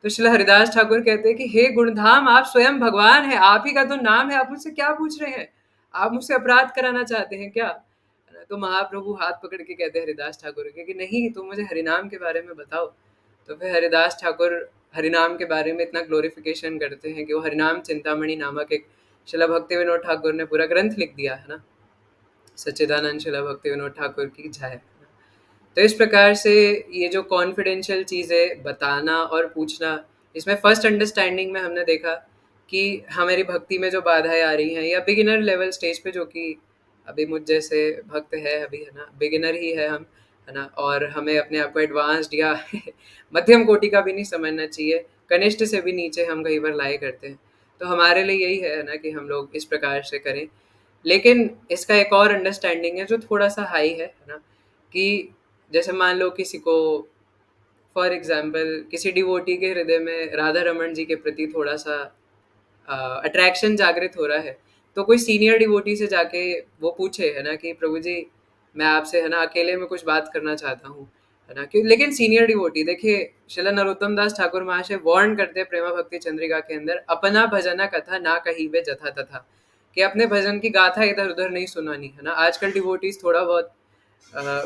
तो श्रील हरिदास ठाकुर कहते हैं कि हे गुणधाम, आप स्वयं भगवान हैं, आप ही का तो नाम है, आप मुझसे क्या पूछ रहे हैं, आप मुझसे अपराध कराना चाहते हैं क्या? तो महाप्रभु हाथ पकड़ के कहते हैं हरिदास ठाकुर के कि नहीं, तुम मुझे हरिनाम के बारे में बताओ। तो फिर हरिदास ठाकुर हरिनाम के बारे में इतना ग्लोरिफिकेशन करते हैं कि वो हरिनाम चिंतामणि नामक एक शिला भक्ति विनोद ठाकुर ने पूरा ग्रंथ लिख दिया, है ना। सच्चिदानंद शिला भक्ति विनोद ठाकुर की जय। तो इस प्रकार से ये जो कॉन्फिडेंशियल चीज़ें बताना और पूछना, इसमें फर्स्ट अंडरस्टैंडिंग में हमने देखा कि हमारी भक्ति में जो बाधाएं आ रही हैं, या बिगिनर लेवल स्टेज पे, जो कि अभी मुझ जैसे भक्त है अभी, है ना, बिगिनर ही है हम, है ना, और हमें अपने आप को एडवांस्ड या मध्यम कोटि का भी नहीं समझना चाहिए, कनिष्ठ से भी नीचे हम कई बार लाए करते हैं। तो हमारे लिए यही है ना कि हम लोग इस प्रकार से करें। लेकिन इसका एक और अंडरस्टैंडिंग है जो थोड़ा सा हाई है ना, कि जैसे मान लो किसी को, फॉर एग्जाम्पल, किसी डिवोटी के हृदय में राधा रमन जी के प्रति थोड़ा सा अट्रैक्शन जागृत हो रहा है, तो कोई सीनियर डिवोटी से जाके वो पूछे, है ना, कि प्रभु जी मैं आपसे, है ना, अकेले में कुछ बात करना चाहता हूँ, है ना, क्यों। लेकिन सीनियर डिवोटी, देखिए श्रील नरोत्तम दास ठाकुर महाशय वार्न करते हैं प्रेमा भक्ति चंद्रिका के अंदर, अपना भजना कथा ना कही वे जथा तथा, कि अपने भजन की गाथा इधर उधर नहीं सुनानी, है ना। आजकल डिवोटीज थोड़ा बहुत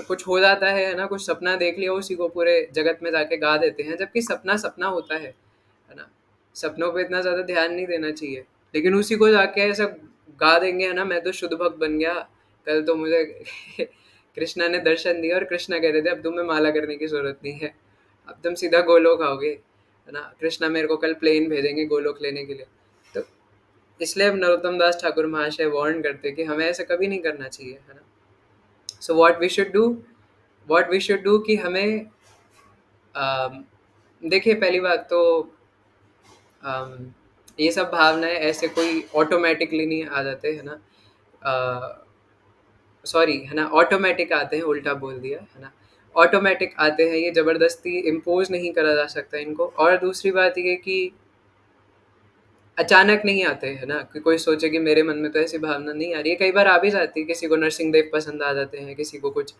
कुछ हो जाता है ना, कुछ सपना देख लिया, उसी को पूरे जगत में जाके गा देते हैं, जबकि सपना सपना होता है ना। सपनों पे इतना ज़्यादा ध्यान नहीं देना चाहिए, लेकिन उसी को जाके ऐसा गा देंगे, है ना, मैं तो शुद्ध भक्त बन गया, कल तो मुझे कृष्णा ने दर्शन दिया और कृष्णा कह रहे थे अब तुम्हें माला करने की ज़रूरत नहीं है, अब तुम सीधा गोलोक आओगे, है ना, कृष्णा मेरे को कल प्लेन भेजेंगे गोलोक लेने के लिए। तो इसलिए नरोत्तम दास ठाकुर महाशय वार्न करते कि हमें ऐसा कभी नहीं करना चाहिए, है ना। So what we should do कि हमें देखिए, पहली बात तो ये सब भावनाएं ऐसे कोई ऑटोमेटिकली नहीं आ जाते, है ना, सॉरी, है ना, ऑटोमेटिक आते हैं, उल्टा बोल दिया, है ना, ऑटोमेटिक आते हैं, ये ज़बरदस्ती इम्पोज नहीं करा जा सकता इनको। और दूसरी बात ये कि अचानक नहीं आते, है ना, कि कोई सोचे कि मेरे मन में तो ऐसी भावना नहीं आ रही है, कई बार आ भी जाती है, किसी को नरसिंह देव पसंद आ जाते हैं, किसी को कुछ,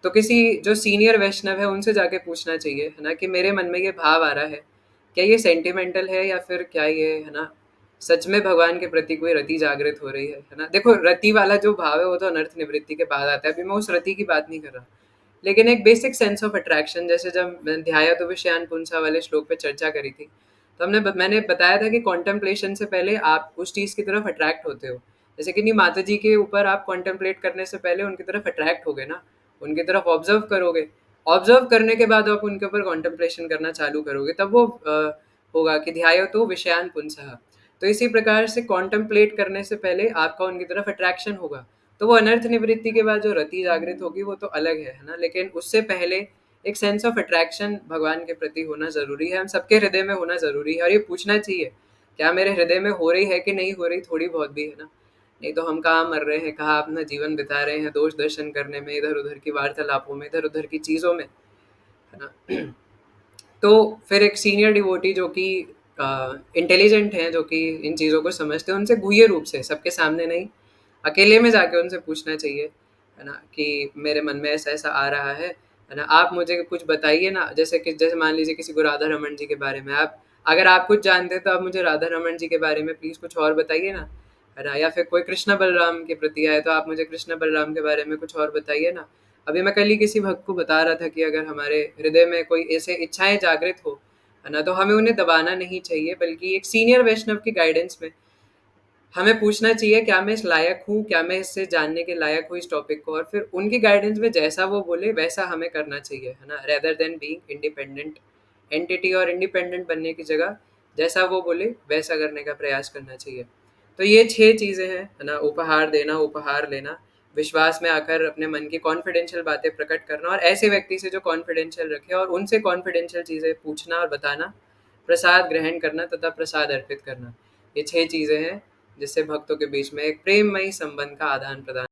तो किसी जो सीनियर वैष्णव है उनसे जाके पूछना चाहिए, है ना, कि मेरे मन में ये भाव आ रहा है, क्या ये सेंटिमेंटल है या फिर क्या ये, है ना, सच में भगवान के प्रति कोई रति जागृत हो रही है ना। देखो, रति वाला जो भाव है वो तो अनर्थ निवृत्ति के बाद आता है, अभी मैं उस रति की बात नहीं कर रहा, लेकिन एक बेसिक सेंस ऑफ अट्रैक्शन, जैसे जब मैंने ध्याया तो विषयान पुंसा वाले श्लोक पे चर्चा करी थी, तो मैंने बताया था कि कॉन्टेम्पलेशन से पहले आप उस चीज़ की तरफ अट्रैक्ट होते हो। जैसे कि नहीं, माता जी के ऊपर आप कॉन्टेम्पलेट करने से पहले उनकी तरफ अट्रैक्ट हो गए ना, उनकी तरफ ऑब्जर्व करोगे, ऑब्जर्व करने के बाद आप उनके ऊपर कॉन्टेम्पलेशन करना चालू करोगे, तब वो होगा कि ध्यायो तो विषयान पुंसः। तो इसी प्रकार से कॉन्टेम्पलेट करने से पहले आपका उनकी तरफ अट्रैक्शन होगा, तो वो अनर्थ निवृत्ति के बाद जो रति जागृत होगी वो तो अलग है ना, लेकिन उससे पहले एक सेंस ऑफ अट्रैक्शन भगवान के प्रति होना ज़रूरी है, हम सबके हृदय में होना ज़रूरी है। और ये पूछना चाहिए क्या मेरे हृदय में हो रही है कि नहीं हो रही, थोड़ी बहुत भी, है ना। नहीं तो हम कहाँ मर रहे हैं, कहाँ अपना जीवन बिता रहे हैं, दोष दर्शन करने में, इधर उधर की वार्तालापों में, इधर उधर की चीज़ों में, है ना। तो फिर एक सीनियर डिवोटी जो कि इंटेलिजेंट हैं, जो कि इन चीज़ों को समझते हैं, उनसे गुह्य रूप से, सबके सामने नहीं, अकेले में जाके उनसे पूछना चाहिए, है ना, कि मेरे मन में ऐसा ऐसा आ रहा है ना, आप मुझे कुछ बताइए ना। जैसे मान लीजिए किसी को राधा रमन जी के बारे में, आप अगर आप कुछ जानते हैं तो आप मुझे राधा रमन जी के बारे में प्लीज़ कुछ और बताइए ना, है ना। या फिर कोई कृष्ण बलराम के प्रति आए तो आप मुझे कृष्ण बलराम के बारे में कुछ और बताइए ना। अभी मैं कल ही किसी भक्त को बता रहा था कि अगर हमारे हृदय में कोई ऐसे इच्छाएं जागृत हो, है ना, तो हमें उन्हें दबाना नहीं चाहिए, बल्कि एक सीनियर वैष्णव की गाइडेंस में हमें पूछना चाहिए क्या मैं इस लायक हूँ, क्या मैं इससे जानने के लायक हूँ इस टॉपिक को, और फिर उनकी गाइडेंस में जैसा वो बोले वैसा हमें करना चाहिए, है ना, rather than being independent entity, और इंडिपेंडेंट बनने की जगह जैसा वो बोले वैसा करने का प्रयास करना चाहिए। तो ये 6 चीज़ें हैं, है ना? उपहार देना, उपहार लेना, विश्वास में आकर अपने मन की कॉन्फिडेंशियल बातें प्रकट करना और ऐसे व्यक्ति से जो कॉन्फिडेंशियल रखे और उनसे कॉन्फिडेंशियल चीज़ें पूछना और बताना, प्रसाद ग्रहण करना तथा प्रसाद अर्पित करना। ये 6 चीज़ें हैं जिससे भक्तों के बीच में एक प्रेममयी संबंध का आदान-प्रदान